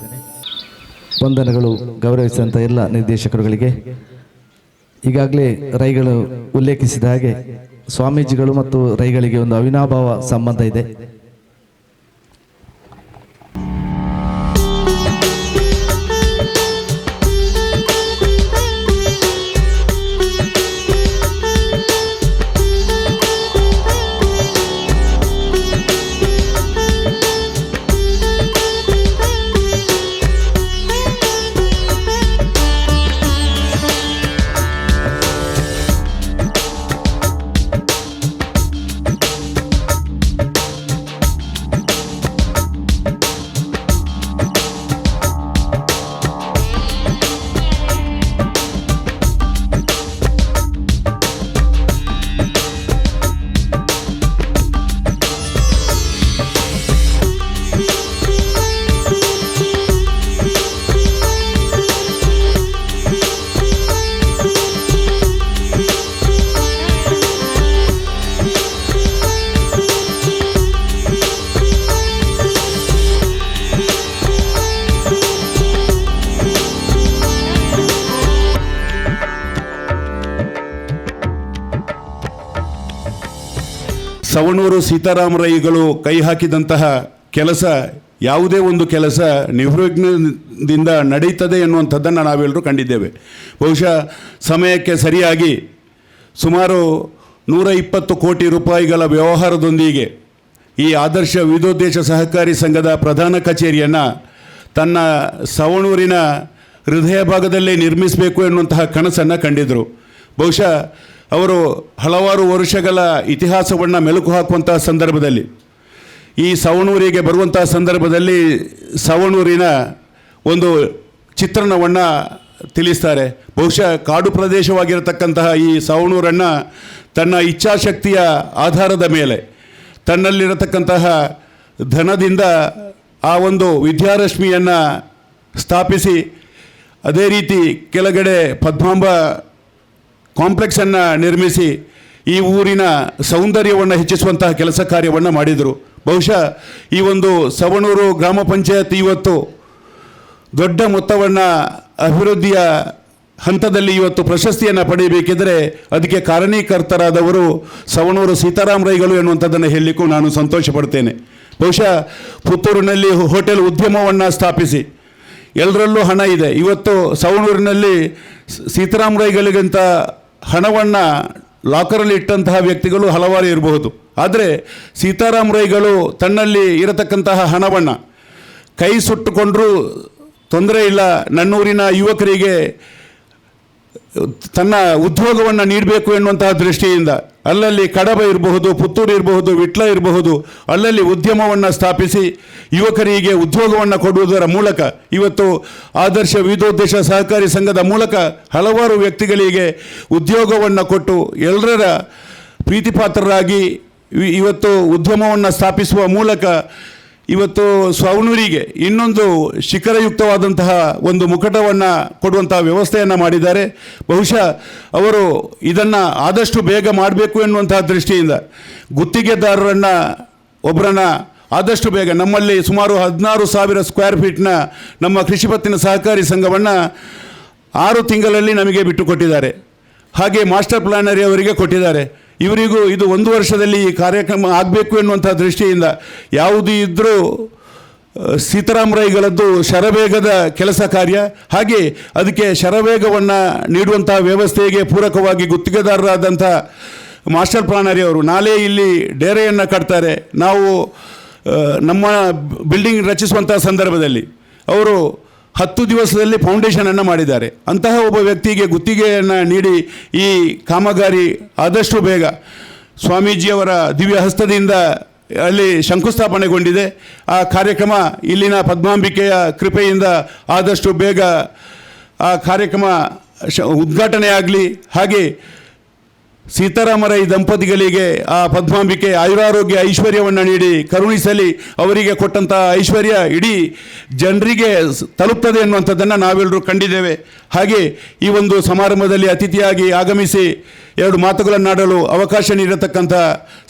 ವಂದನೆಗಳು ಗೌರವಿಸಿದಂಥ ಎಲ್ಲ ನಿರ್ದೇಶಕರುಗಳಿಗೆ. ಈಗಾಗಲೇ ರೈಗಳು ಉಲ್ಲೇಖಿಸಿದ ಹಾಗೆ ಸ್ವಾಮೀಜಿಗಳು ಮತ್ತು ರೈಗಳಿಗೆ ಒಂದು ಅವಿನಾಭಾವ ಸಂಬಂಧ ಇದೆ. ಸವಣೂರು ಸೀತಾರಾಮರೈಗಳು ಕೈ ಹಾಕಿದಂತಹ ಕೆಲಸ ಯಾವುದೇ ಒಂದು ಕೆಲಸ ನಿರ್ವಿಘ್ನದಿಂದ ನಡೀತದೆ ಎನ್ನುವಂಥದ್ದನ್ನು ನಾವೆಲ್ಲರೂ ಕಂಡಿದ್ದೇವೆ. ಬಹುಶಃ ಸಮಯಕ್ಕೆ ಸರಿಯಾಗಿ ಸುಮಾರು 120 ಕೋಟಿ ರೂಪಾಯಿಗಳ ವ್ಯವಹಾರದೊಂದಿಗೆ ಈ ಆದರ್ಶ ವಿವಿಧೋದ್ದೇಶ ಸಹಕಾರಿ ಸಂಘದ ಪ್ರಧಾನ ಕಚೇರಿಯನ್ನು ತನ್ನ ಸವಣೂರಿನ ಹೃದಯ ಭಾಗದಲ್ಲೇ ನಿರ್ಮಿಸಬೇಕು ಎನ್ನುವಂತಹ ಕನಸನ್ನು ಕಂಡಿದ್ದರು. ಬಹುಶಃ ಅವರು ಹಲವಾರು ವರ್ಷಗಳ ಇತಿಹಾಸವನ್ನು ಮೆಲುಕು ಹಾಕುವಂತಹ ಸಂದರ್ಭದಲ್ಲಿ ಈ ಸವಣೂರಿಗೆ ಬರುವಂತಹ ಸಂದರ್ಭದಲ್ಲಿ ಸವಣೂರಿನ ಒಂದು ಚಿತ್ರಣವನ್ನು ತಿಳಿಸ್ತಾರೆ. ಬಹುಶಃ ಕಾಡು ಪ್ರದೇಶವಾಗಿರತಕ್ಕಂತಹ ಈ ಸವಣೂರನ್ನು ತನ್ನ ಇಚ್ಛಾಶಕ್ತಿಯ ಆಧಾರದ ಮೇಲೆ ತನ್ನಲ್ಲಿರತಕ್ಕಂತಹ ಧನದಿಂದ ಆ ಒಂದು ವಿದ್ಯಾರಶ್ಮಿಯನ್ನು ಸ್ಥಾಪಿಸಿ, ಅದೇ ರೀತಿ ಕೆಳಗಡೆ ಪದ್ಮಾಂಬ ಕಾಂಪ್ಲೆಕ್ಸನ್ನು ನಿರ್ಮಿಸಿ ಈ ಊರಿನ ಸೌಂದರ್ಯವನ್ನು ಹೆಚ್ಚಿಸುವಂತಹ ಕೆಲಸ ಕಾರ್ಯವನ್ನು ಮಾಡಿದರು. ಬಹುಶಃ ಈ ಒಂದು ಸವಣೂರು ಗ್ರಾಮ ಪಂಚಾಯತ್ ಇವತ್ತು ದೊಡ್ಡ ಮೊತ್ತವನ್ನು ಅಭಿವೃದ್ಧಿಯ ಹಂತದಲ್ಲಿ ಇವತ್ತು ಪ್ರಶಸ್ತಿಯನ್ನು ಪಡೆಯಬೇಕಿದ್ದರೆ ಅದಕ್ಕೆ ಕಾರಣೀಕರ್ತರಾದವರು ಸವಣೂರು ಸೀತಾರಾಮರೈಗಳು ಎನ್ನುವಂಥದ್ದನ್ನು ಹೇಳಲಿಕ್ಕೂ ನಾನು ಸಂತೋಷ ಪಡ್ತೇನೆ. ಬಹುಶಃ ಪುತ್ತೂರಿನಲ್ಲಿ ಹೋಟೆಲ್ ಉದ್ಯಮವನ್ನು ಸ್ಥಾಪಿಸಿ ಎಲ್ಲರಲ್ಲೂ ಹಣ ಇದೆ. ಇವತ್ತು ಸವಣೂರಿನಲ್ಲಿ ಸೀತಾರಾಮರೈಗಳಿಗಿಂತ ಹಣವನ್ನು ಲಾಕರಲ್ಲಿ ಇಟ್ಟಂತಹ ವ್ಯಕ್ತಿಗಳು ಹಲವಾರು ಇರಬಹುದು. ಆದರೆ ಸೀತಾರಾಮರೈಗಳು ತನ್ನಲ್ಲಿ ಇರತಕ್ಕಂತಹ ಹಣವನ್ನು ಕೈ ಸುಟ್ಟುಕೊಂಡರೂ ತೊಂದರೆ ಇಲ್ಲ, ನನ್ನೂರಿನ ಯುವಕರಿಗೆ ತನ್ನ ಉದ್ಯೋಗವನ್ನು ನೀಡಬೇಕು ಎನ್ನುವಂತಹ ದೃಷ್ಟಿಯಿಂದ ಅಲ್ಲಲ್ಲಿ ಕಡಬ ಇರಬಹುದು, ಪುತ್ತೂರು ಇರಬಹುದು, ವಿಟ್ಲ ಇರಬಹುದು, ಅಲ್ಲಲ್ಲಿ ಉದ್ಯಮವನ್ನು ಸ್ಥಾಪಿಸಿ ಯುವಕರಿಗೆ ಉದ್ಯೋಗವನ್ನು ಕೊಡುವುದರ ಮೂಲಕ ಇವತ್ತು ಆದರ್ಶ ವಿವಿಧೋದ್ದೇಶ ಸಹಕಾರಿ ಸಂಘದ ಮೂಲಕ ಹಲವಾರು ವ್ಯಕ್ತಿಗಳಿಗೆ ಉದ್ಯೋಗವನ್ನು ಕೊಟ್ಟು ಎಲ್ಲರ ಪ್ರೀತಿಪಾತ್ರರಾಗಿ ಇವತ್ತು ಉದ್ಯಮವನ್ನು ಸ್ಥಾಪಿಸುವ ಮೂಲಕ ಇವತ್ತು ಸವಣೂರಿಗೆ ಇನ್ನೊಂದು ಶಿಖರಯುಕ್ತವಾದಂತಹ ಒಂದು ಮುಕಟವನ್ನು ಕೊಡುವಂತಹ ವ್ಯವಸ್ಥೆಯನ್ನು ಮಾಡಿದ್ದಾರೆ. ಬಹುಶಃ ಅವರು ಇದನ್ನು ಆದಷ್ಟು ಬೇಗ ಮಾಡಬೇಕು ಎನ್ನುವಂತಹ ದೃಷ್ಟಿಯಿಂದ ಗುತ್ತಿಗೆದಾರರನ್ನು ಒಬ್ಬರನ್ನು ಆದಷ್ಟು ಬೇಗ ನಮ್ಮಲ್ಲಿ ಸುಮಾರು 16,000 ಸ್ಕ್ವೇರ್ ಫೀಟ್ನ ನಮ್ಮ ಕೃಷಿ ಪತ್ತಿನ ಸಹಕಾರಿ ಸಂಘವನ್ನು 6 ತಿಂಗಳಲ್ಲಿ ನಮಗೆ ಬಿಟ್ಟುಕೊಟ್ಟಿದ್ದಾರೆ. ಹಾಗೆ ಮಾಸ್ಟರ್ ಪ್ಲಾನರಿ ಅವರಿಗೆ ಕೊಟ್ಟಿದ್ದಾರೆ. ಇವರಿಗೂ ಇದು 1 ವರ್ಷದಲ್ಲಿ ಈ ಕಾರ್ಯಕ್ರಮ ಆಗಬೇಕು ಎನ್ನುವಂಥ ದೃಷ್ಟಿಯಿಂದ ಯಾವುದು ಇದ್ದರೂ ಸೀತಾರಾಮರೈಗಳದ್ದು ಶರವೇಗದ ಕೆಲಸ ಕಾರ್ಯ, ಹಾಗೆ ಅದಕ್ಕೆ ಶರವೇಗವನ್ನು ನೀಡುವಂಥ ವ್ಯವಸ್ಥೆಗೆ ಪೂರಕವಾಗಿ ಗುತ್ತಿಗೆದಾರರಾದಂಥ ಮಾಸ್ಟರ್ ಪ್ಲಾನರಿ ಅವರು ನಾಳೆ ಇಲ್ಲಿ ಡೇರೆಯನ್ನು ಕಟ್ತಾರೆ. ನಾವು ನಮ್ಮ ಬಿಲ್ಡಿಂಗ್ ರಚಿಸುವಂಥ ಸಂದರ್ಭದಲ್ಲಿ ಅವರು 10 ದಿವಸದಲ್ಲಿ ಫೌಂಡೇಶನನ್ನು ಮಾಡಿದ್ದಾರೆ. ಅಂತಹ ಒಬ್ಬ ವ್ಯಕ್ತಿಗೆ ಗುತ್ತಿಗೆಯನ್ನು ನೀಡಿ ಈ ಕಾಮಗಾರಿ ಆದಷ್ಟು ಬೇಗ ಸ್ವಾಮೀಜಿಯವರ ದಿವ್ಯ ಹಸ್ತದಿಂದ ಅಲ್ಲಿ ಶಂಕುಸ್ಥಾಪನೆಗೊಂಡಿದೆ. ಆ ಕಾರ್ಯಕ್ರಮ ಇಲ್ಲಿನ ಪದ್ಮಾಂಬಿಕೆಯ ಕೃಪೆಯಿಂದ ಆದಷ್ಟು ಬೇಗ ಆ ಕಾರ್ಯಕ್ರಮ ಉದ್ಘಾಟನೆ ಆಗಲಿ. ಹಾಗೆ ಸೀತಾರಾಮರೈ ದಂಪತಿಗಳಿಗೆ ಆ ಪದ್ಮಾಂಬಿಕೆ ಆಯುರಾರೋಗ್ಯ ಐಶ್ವರ್ಯವನ್ನು ನೀಡಿ ಕರುಣಿಸಲಿ. ಅವರಿಗೆ ಕೊಟ್ಟಂಥ ಐಶ್ವರ್ಯ ಇಡೀ ಜನರಿಗೆ ತಲುಪ್ತದೆ ಎನ್ನುವಂಥದ್ದನ್ನು ನಾವೆಲ್ಲರೂ ಕಂಡಿದ್ದೇವೆ. ಹಾಗೆ ಈ ಒಂದು ಸಮಾರಂಭದಲ್ಲಿ ಅತಿಥಿಯಾಗಿ ಆಗಮಿಸಿ 2 ಮಾತುಗಳನ್ನಾಡಲು ಅವಕಾಶ ನೀಡತಕ್ಕಂಥ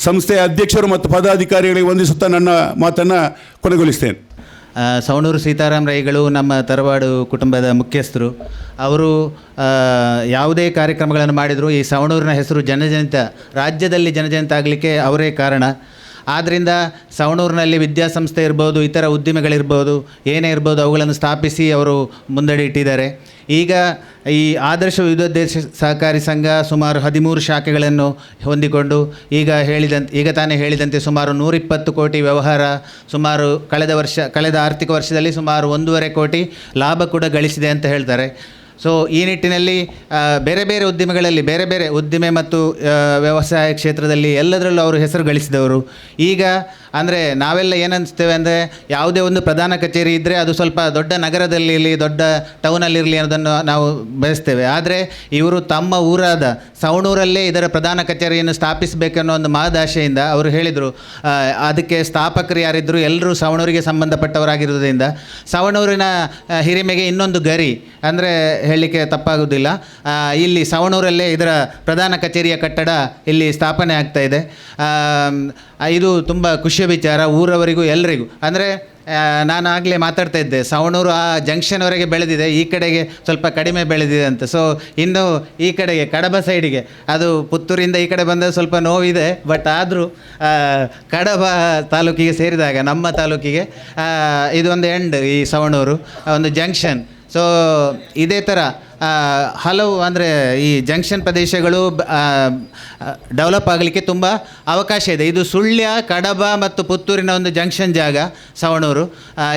ಸಂಸ್ಥೆಯ ಅಧ್ಯಕ್ಷರು ಮತ್ತು ಪದಾಧಿಕಾರಿಗಳಿಗೆ ವಂದಿಸುತ್ತಾ ನನ್ನ ಮಾತನ್ನು ಕೊನೆಗೊಳಿಸ್ತೇನೆ. ಸವಣೂರು ಸೀತಾರಾಮರೈಗಳು ನಮ್ಮ ತರವಾಡು ಕುಟುಂಬದ ಮುಖ್ಯಸ್ಥರು. ಅವರು ಯಾವುದೇ ಕಾರ್ಯಕ್ರಮಗಳನ್ನು ಮಾಡಿದರೂ ಈ ಸವಣೂರಿನ ಹೆಸರು ಜನಜನಿತ, ರಾಜ್ಯದಲ್ಲಿ ಜನಜನಿತ ಆಗಲಿಕ್ಕೆ ಅವರೇ ಕಾರಣ. ಆದ್ದರಿಂದ ಸವಣೂರಿನಲ್ಲಿ ವಿದ್ಯಾಸಂಸ್ಥೆ ಇರ್ಬೋದು, ಇತರ ಉದ್ದಿಮೆಗಳಿರ್ಬೋದು, ಏನೇ ಇರ್ಬೋದು, ಅವುಗಳನ್ನು ಸ್ಥಾಪಿಸಿ ಅವರು ಮುಂದಡಿ ಇಟ್ಟಿದ್ದಾರೆ. ಈಗ ಈ ಆದರ್ಶ ವಿವಿಧೋದ್ದೇಶ ಸಹಕಾರಿ ಸಂಘ ಸುಮಾರು 13 ಶಾಖೆಗಳನ್ನು ಹೊಂದಿಕೊಂಡು ಈಗ ತಾನೇ ಹೇಳಿದಂತೆ ಸುಮಾರು 120 ಕೋಟಿ ವ್ಯವಹಾರ, ಸುಮಾರು ಕಳೆದ ಆರ್ಥಿಕ ವರ್ಷದಲ್ಲಿ ಸುಮಾರು 1.5 ಕೋಟಿ ಲಾಭ ಕೂಡ ಗಳಿಸಿದೆ ಅಂತ ಹೇಳ್ತಾರೆ. ಸೊ ಈ ನಿಟ್ಟಿನಲ್ಲಿ ಬೇರೆ ಬೇರೆ ಉದ್ದಿಮೆಗಳಲ್ಲಿ ಬೇರೆ ಬೇರೆ ಉದ್ದಿಮೆ ಮತ್ತು ವ್ಯವಸಾಯ ಕ್ಷೇತ್ರದಲ್ಲಿ ಎಲ್ಲದರಲ್ಲೂ ಅವರು ಹೆಸರು ಗಳಿಸಿದವರು. ಈಗ ಅಂದರೆ ನಾವೆಲ್ಲ ಏನನ್ನಿಸ್ತೇವೆ ಅಂದರೆ ಯಾವುದೇ ಒಂದು ಪ್ರಧಾನ ಕಚೇರಿ ಇದ್ದರೆ ಅದು ಸ್ವಲ್ಪ ದೊಡ್ಡ ನಗರದಲ್ಲಿ ದೊಡ್ಡ ಟೌನಲ್ಲಿರಲಿ ಅನ್ನೋದನ್ನು ನಾವು ಬಯಸ್ತೇವೆ. ಆದರೆ ಇವರು ತಮ್ಮ ಊರಾದ ಸವಣೂರಲ್ಲೇ ಇದರ ಪ್ರಧಾನ ಕಚೇರಿಯನ್ನು ಸ್ಥಾಪಿಸಬೇಕನ್ನೋ ಒಂದು ಮಹದಾಶೆಯಿಂದ ಅವರು ಹೇಳಿದರು. ಅದಕ್ಕೆ ಸ್ಥಾಪಕರು ಯಾರಿದ್ದರು ಎಲ್ಲರೂ ಸವಣೂರಿಗೆ ಸಂಬಂಧಪಟ್ಟವರಾಗಿರೋದ್ರಿಂದ ಸವಣೂರಿನ ಹಿರಿಮೆಗೆ ಇನ್ನೊಂದು ಗರಿ ಅಂದರೆ ಹೇಳಲಿಕ್ಕೆ ತಪ್ಪಾಗೋದಿಲ್ಲ. ಇಲ್ಲಿ ಸವಣೂರಲ್ಲೇ ಇದರ ಪ್ರಧಾನ ಕಚೇರಿಯ ಕಟ್ಟಡ ಇಲ್ಲಿ ಸ್ಥಾಪನೆ ಆಗ್ತಾ ಇದೆ. ಇದು ತುಂಬ ಖುಷಿಯ ವಿಚಾರ ಊರವರಿಗೂ ಎಲ್ಲರಿಗೂ. ಅಂದರೆ ನಾನು ಆಗಲೇ ಮಾತಾಡ್ತಾ ಇದ್ದೆ, ಸವಣೂರು ಆ ಜಂಕ್ಷನ್ವರೆಗೆ ಬೆಳೆದಿದೆ, ಈ ಕಡೆಗೆ ಸ್ವಲ್ಪ ಕಡಿಮೆ ಬೆಳೆದಿದೆ ಅಂತ. ಸೊ ಇನ್ನು ಈ ಕಡೆಗೆ ಕಡಬ ಸೈಡಿಗೆ, ಅದು ಪುತ್ತೂರಿಂದ ಈ ಕಡೆ ಬಂದ ಸ್ವಲ್ಪ ನೋವಿದೆ, ಬಟ್ ಆದರೂ ಕಡಬ ತಾಲೂಕಿಗೆ ಸೇರಿದಾಗ ನಮ್ಮ ತಾಲೂಕಿಗೆ ಇದೊಂದು ಎಂಡ್, ಈ ಸವಣೂರು ಒಂದು ಜಂಕ್ಷನ್. ಸೊ ಇದೇ ಥರ ಹಲವು ಅಂದರೆ ಈ ಜಂಕ್ಷನ್ ಪ್ರದೇಶಗಳು ಡೆವಲಪ್ ಆಗಲಿಕ್ಕೆ ತುಂಬ ಅವಕಾಶ ಇದೆ. ಇದು ಸುಳ್ಯ, ಕಡಬ ಮತ್ತು ಪುತ್ತೂರಿನ ಒಂದು ಜಂಕ್ಷನ್ ಜಾಗ ಸವಣೂರು.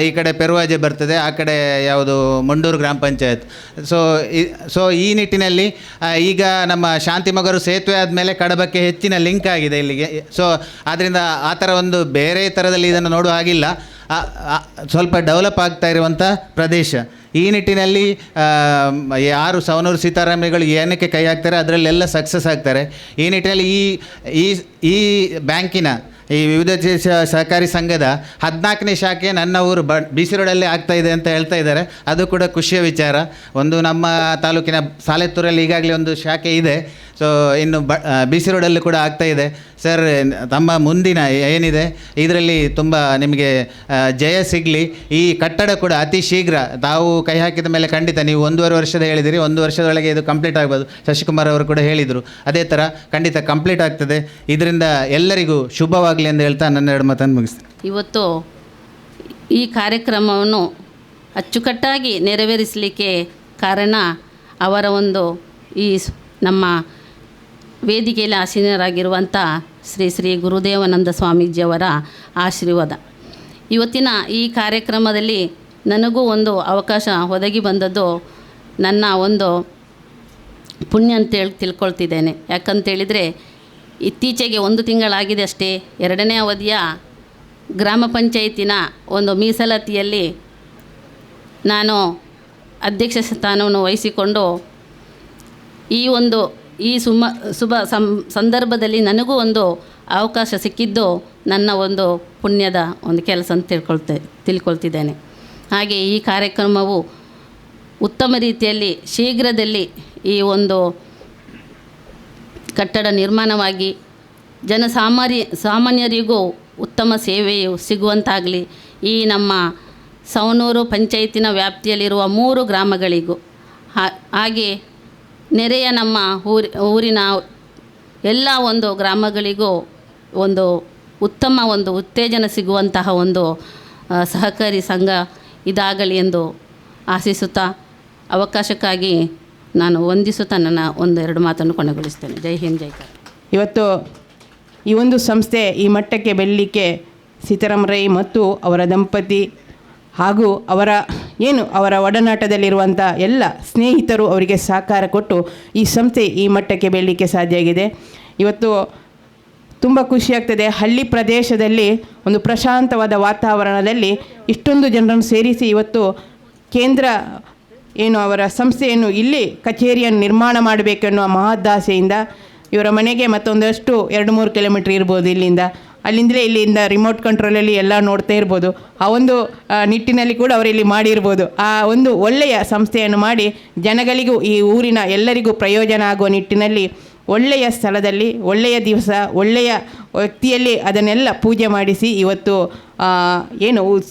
ಈ ಕಡೆ ಪೆರುವಾಜೆ ಬರ್ತದೆ, ಆ ಕಡೆ ಯಾವುದು ಮುಂಡೂರು ಗ್ರಾಮ ಪಂಚಾಯತ್. ಸೊ ಈ ನಿಟ್ಟಿನಲ್ಲಿ ಈಗ ನಮ್ಮ ಶಾಂತಿಮಗರು ಸೇತುವೆ ಆದಮೇಲೆ ಕಡಬಕ್ಕೆ ಹೆಚ್ಚಿನ ಲಿಂಕ್ ಆಗಿದೆ ಇಲ್ಲಿಗೆ. ಸೊ ಆದ್ದರಿಂದ ಆ ಥರ ಒಂದು ಬೇರೆ ಥರದಲ್ಲಿ ಇದನ್ನು ನೋಡುವ ಹಾಗಿಲ್ಲ, ಸ್ವಲ್ಪ ಡೆವಲಪ್ ಆಗ್ತಾ ಇರುವಂಥ ಪ್ರದೇಶ. ಈ ನಿಟ್ಟಿನಲ್ಲಿ ಯಾರು ಸವನೂರು ಸೀತಾರಾಮಯ್ಯಗಳು ಏನಕ್ಕೆ ಕೈ ಹಾಕ್ತಾರೆ ಅದರಲ್ಲೆಲ್ಲ ಸಕ್ಸಸ್ ಆಗ್ತಾರೆ. ಈ ನಿಟ್ಟಿನಲ್ಲಿ ಈ ಬ್ಯಾಂಕಿನ ಈ ವಿವಿಧ ಸಹಕಾರಿ ಸಂಘದ 14ನೇ ಶಾಖೆ ನನ್ನ ಊರು BC ರೋಡಲ್ಲೇ ಆಗ್ತಾಯಿದೆ ಅಂತ ಹೇಳ್ತಾ ಇದ್ದಾರೆ. ಅದು ಕೂಡ ಖುಷಿಯ ವಿಚಾರ. ಒಂದು ನಮ್ಮ ತಾಲೂಕಿನ ಸಾಲೆತ್ತೂರಲ್ಲಿ ಈಗಾಗಲೇ ಒಂದು ಶಾಖೆ ಇದೆ. ಸೊ ಇನ್ನು BC ರೋಡಲ್ಲೂ ಕೂಡ ಆಗ್ತಾಯಿದೆ. ಸರ್, ತಮ್ಮ ಮುಂದಿನ ಏನಿದೆ ಇದರಲ್ಲಿ ತುಂಬ ನಿಮಗೆ ಜಯ ಸಿಗಲಿ. ಈ ಕಟ್ಟಡ ಕೂಡ ಅತಿ ಶೀಘ್ರ ತಾವು ಕೈ ಹಾಕಿದ ಮೇಲೆ ಖಂಡಿತ, ನೀವು 1.5 ವರ್ಷದ ಹೇಳಿದಿರಿ, 1 ವರ್ಷದೊಳಗೆ ಇದು ಕಂಪ್ಲೀಟ್ ಆಗ್ಬೋದು. ಶಶಿಕುಮಾರ್ ಅವರು ಕೂಡ ಹೇಳಿದರು, ಅದೇ ಥರ ಖಂಡಿತ ಕಂಪ್ಲೀಟ್ ಆಗ್ತದೆ. ಇದರಿಂದ ಎಲ್ಲರಿಗೂ ಶುಭವಾಗಲಿ ಅಂತ ಹೇಳ್ತಾ ನನ್ನ 2 ಮಾತನ್ನು ಮುಗಿಸ್ತೀನಿ. ಇವತ್ತು ಈ ಕಾರ್ಯಕ್ರಮವನ್ನು ಅಚ್ಚುಕಟ್ಟಾಗಿ ನೆರವೇರಿಸಲಿಕ್ಕೆ ಕಾರಣ ಅವರ ಒಂದು ಈ ನಮ್ಮ ವೇದಿಕೆಯಲ್ಲಿ ಆಸೀನರಾಗಿರುವಂಥ ಶ್ರೀ ಗುರುದೇವಾನಂದ ಸ್ವಾಮೀಜಿಯವರ ಆಶೀರ್ವಾದ. ಇವತ್ತಿನ ಈ ಕಾರ್ಯಕ್ರಮದಲ್ಲಿ ನನಗೂ ಒಂದು ಅವಕಾಶ ಒದಗಿ ಬಂದದ್ದು ನನ್ನ ಒಂದು ಪುಣ್ಯ ಅಂತೇಳಿ ತಿಳ್ಕೊಳ್ತಿದ್ದೇನೆ. ಯಾಕಂತೇಳಿದರೆ ಇತ್ತೀಚೆಗೆ 1 ತಿಂಗಳಾಗಿದೆ ಅಷ್ಟೇ, 2ನೇ ಅವಧಿಯ ಗ್ರಾಮ ಪಂಚಾಯತಿನ ಒಂದು ಮೀಸಲಾತಿಯಲ್ಲಿ ನಾನು ಅಧ್ಯಕ್ಷ ಸ್ಥಾನವನ್ನು ವಹಿಸಿಕೊಂಡು ಈ ಶುಭ ಸಂದರ್ಭದಲ್ಲಿ ನನಗೂ ಒಂದು ಅವಕಾಶ ಸಿಕ್ಕಿದ್ದು ನನ್ನ ಒಂದು ಪುಣ್ಯದ ಒಂದು ಕೆಲಸ ಅಂತ ತಿಳ್ಕೊಳ್ತಿದ್ದೇನೆ. ಹಾಗೆ ಈ ಕಾರ್ಯಕ್ರಮವು ಉತ್ತಮ ರೀತಿಯಲ್ಲಿ ಶೀಘ್ರದಲ್ಲಿ ಈ ಒಂದು ಕಟ್ಟಡ ನಿರ್ಮಾಣವಾಗಿ ಸಾಮಾನ್ಯರಿಗೂ ಉತ್ತಮ ಸೇವೆಯು ಸಿಗುವಂತಾಗಲಿ. ಈ ನಮ್ಮ ಸವನೂರು ಪಂಚಾಯತಿನ ವ್ಯಾಪ್ತಿಯಲ್ಲಿರುವ 3 ಗ್ರಾಮಗಳಿಗೂ ಹಾಗೆ ನೆರೆಯ ನಮ್ಮ ಊರಿನ ಎಲ್ಲ ಒಂದು ಗ್ರಾಮಗಳಿಗೂ ಒಂದು ಉತ್ತಮ ಒಂದು ಉತ್ತೇಜನ ಸಿಗುವಂತಹ ಒಂದು ಸಹಕಾರಿ ಸಂಘ ಇದಾಗಲಿ ಎಂದು ಆಶಿಸುತ್ತಾ ಅವಕಾಶಕ್ಕಾಗಿ ನಾನು ವಂದಿಸುತ್ತಾ ನನ್ನ 1-2 ಮಾತನ್ನು ಕೊನೆಗೊಳಿಸ್ತೇನೆ. ಜೈ ಹಿಂದ್, ಜೈ ಕರ್ನಾಟಕ. ಇವತ್ತು ಈ ಒಂದು ಸಂಸ್ಥೆ ಈ ಮಟ್ಟಕ್ಕೆ ಬೆಳಲಿಕ್ಕೆ ಸೀತಾರಾಮ ರೈ ಮತ್ತು ಅವರ ದಂಪತಿ ಹಾಗೂ ಅವರ ಒಡನಾಟದಲ್ಲಿರುವಂಥ ಎಲ್ಲ ಸ್ನೇಹಿತರು ಅವರಿಗೆ ಸಹಕಾರ ಕೊಟ್ಟು ಈ ಸಂಸ್ಥೆ ಈ ಮಟ್ಟಕ್ಕೆ ಬೆಳಲಿಕ್ಕೆ ಸಾಧ್ಯ ಆಗಿದೆ. ಇವತ್ತು ತುಂಬ ಖುಷಿಯಾಗ್ತದೆ. ಹಳ್ಳಿ ಪ್ರದೇಶದಲ್ಲಿ ಒಂದು ಪ್ರಶಾಂತವಾದ ವಾತಾವರಣದಲ್ಲಿ ಇಷ್ಟೊಂದು ಜನರನ್ನು ಸೇರಿಸಿ ಇವತ್ತು ಕೇಂದ್ರ ಅವರ ಸಂಸ್ಥೆಯನ್ನು ಇಲ್ಲಿ ಕಚೇರಿಯನ್ನು ನಿರ್ಮಾಣ ಮಾಡಬೇಕೆನ್ನುವ ಮಹದಾಸೆಯಿಂದ ಇವರ ಮನೆಗೆ ಮತ್ತೊಂದಷ್ಟು 2-3 ಕಿಲೋಮೀಟ್ರ್ ಇರ್ಬೋದು ಇಲ್ಲಿಂದ ರಿಮೋಟ್ ಕಂಟ್ರೋಲಲ್ಲಿ ಎಲ್ಲ ನೋಡ್ತಾ ಇರ್ಬೋದು. ಆ ಒಂದು ನಿಟ್ಟಿನಲ್ಲಿ ಕೂಡ ಅವರಿಲ್ಲಿ ಮಾಡಿರ್ಬೋದು. ಆ ಒಂದು ಒಳ್ಳೆಯ ಸಂಸ್ಥೆಯನ್ನು ಮಾಡಿ ಜನಗಳಿಗೂ ಈ ಊರಿನ ಎಲ್ಲರಿಗೂ ಪ್ರಯೋಜನ ಆಗುವ ನಿಟ್ಟಿನಲ್ಲಿ ಒಳ್ಳೆಯ ಸ್ಥಳದಲ್ಲಿ ಒಳ್ಳೆಯ ದಿವಸ ಒಳ್ಳೆಯ ವ್ಯಕ್ತಿಯಲ್ಲಿ ಅದನ್ನೆಲ್ಲ ಪೂಜೆ ಮಾಡಿಸಿ ಇವತ್ತು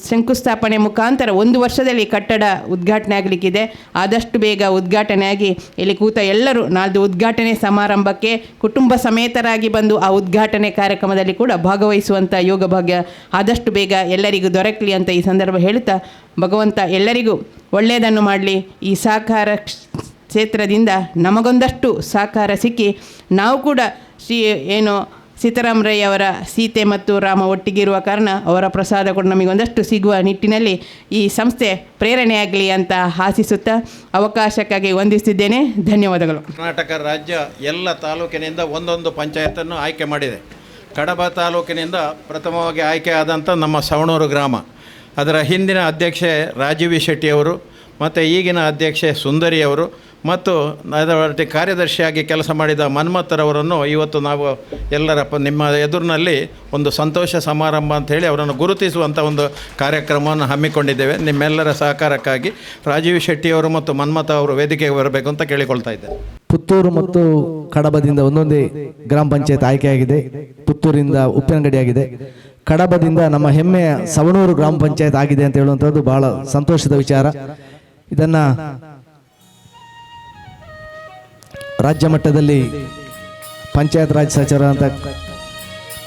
ಶಂಕುಸ್ಥಾಪನೆ ಮುಖಾಂತರ 1 ವರ್ಷದಲ್ಲಿ ಕಟ್ಟಡ ಉದ್ಘಾಟನೆ ಆಗಲಿಕ್ಕಿದೆ. ಆದಷ್ಟು ಬೇಗ ಉದ್ಘಾಟನೆ ಆಗಿ ಇಲ್ಲಿ ಕೂತ ಎಲ್ಲರೂ ನಾಳ್ದು ಉದ್ಘಾಟನೆ ಸಮಾರಂಭಕ್ಕೆ ಕುಟುಂಬ ಸಮೇತರಾಗಿ ಬಂದು ಆ ಉದ್ಘಾಟನೆ ಕಾರ್ಯಕ್ರಮದಲ್ಲಿ ಕೂಡ ಭಾಗವಹಿಸುವಂಥ ಯೋಗ ಭಾಗ್ಯ ಆದಷ್ಟು ಬೇಗ ಎಲ್ಲರಿಗೂ ದೊರಕಲಿ ಅಂತ ಈ ಸಂದರ್ಭ ಹೇಳ್ತಾ, ಭಗವಂತ ಎಲ್ಲರಿಗೂ ಒಳ್ಳೆಯದನ್ನು ಮಾಡಲಿ. ಈ ಸಹಕಾರ ಕ್ಷೇತ್ರದಿಂದ ನಮಗೊಂದಷ್ಟು ಸಹಕಾರ ಸಿಕ್ಕಿ ನಾವು ಕೂಡ ಸೀತಾರಾಮ ರೈ ಅವರ ಸೀತೆ ಮತ್ತು ರಾಮ ಒಟ್ಟಿಗಿರುವ ಕಾರಣ ಅವರ ಪ್ರಸಾದ ಕೂಡ ನಮಗೊಂದಷ್ಟು ಸಿಗುವ ನಿಟ್ಟಿನಲ್ಲಿ ಈ ಸಂಸ್ಥೆ ಪ್ರೇರಣೆಯಾಗಲಿ ಅಂತ ಆಶಿಸುತ್ತಾ ಅವಕಾಶಕ್ಕಾಗಿ ವಂದಿಸುತ್ತಿದ್ದೇನೆ. ಧನ್ಯವಾದಗಳು. ಕರ್ನಾಟಕ ರಾಜ್ಯ ಎಲ್ಲ ತಾಲೂಕಿನಿಂದ ಒಂದೊಂದು ಪಂಚಾಯತನ್ನು ಆಯ್ಕೆ ಮಾಡಿದೆ. ಕಡಬ ತಾಲೂಕಿನಿಂದ ಪ್ರಥಮವಾಗಿ ಆಯ್ಕೆ ಆದಂಥ ನಮ್ಮ ಸವಣೂರು ಗ್ರಾಮ, ಅದರ ಹಿಂದಿನ ಅಧ್ಯಕ್ಷೆ ರಾಜೀವಿ ಶೆಟ್ಟಿಯವರು ಮತ್ತು ಈಗಿನ ಅಧ್ಯಕ್ಷೆ ಸುಂದರಿಯವರು ಮತ್ತು ಅದರ ಕಾರ್ಯದರ್ಶಿಯಾಗಿ ಕೆಲಸ ಮಾಡಿದ ಮನ್ಮಥರವರನ್ನು ಇವತ್ತು ನಾವು ಎಲ್ಲರ ನಿಮ್ಮ ಎದುರಿನಲ್ಲಿ ಒಂದು ಸಂತೋಷ ಸಮಾರಂಭ ಅಂಥೇಳಿ ಅವರನ್ನು ಗುರುತಿಸುವಂಥ ಒಂದು ಕಾರ್ಯಕ್ರಮವನ್ನು ಹಮ್ಮಿಕೊಂಡಿದ್ದೇವೆ. ನಿಮ್ಮೆಲ್ಲರ ಸಹಕಾರಕ್ಕಾಗಿ ರಾಜೀವ್ ಶೆಟ್ಟಿಯವರು ಮತ್ತು ಮನ್ಮಥ ಅವರು ವೇದಿಕೆಗೆ ಬರಬೇಕು ಅಂತ ಕೇಳಿಕೊಳ್ತಾ ಇದ್ದೇನೆ. ಪುತ್ತೂರು ಮತ್ತು ಕಡಬದಿಂದ ಒಂದೊಂದೇ ಗ್ರಾಮ ಪಂಚಾಯತ್ ಆಯ್ಕೆಯಾಗಿದೆ. ಪುತ್ತೂರಿಂದ ಉಪ್ಪಿನಂಗಡಿ ಆಗಿದೆ. ಕಡಬದಿಂದ ನಮ್ಮ ಹೆಮ್ಮೆಯ ಸವಣೂರು ಗ್ರಾಮ ಪಂಚಾಯತ್ ಆಗಿದೆ ಅಂತ ಹೇಳುವಂಥದ್ದು ಬಹಳ ಸಂತೋಷದ ವಿಚಾರ. ಇದನ್ನು ರಾಜ್ಯ ಮಟ್ಟದಲ್ಲಿ ಪಂಚಾಯತ್ ರಾಜ್ ಸಚಿವರಾದಂಥ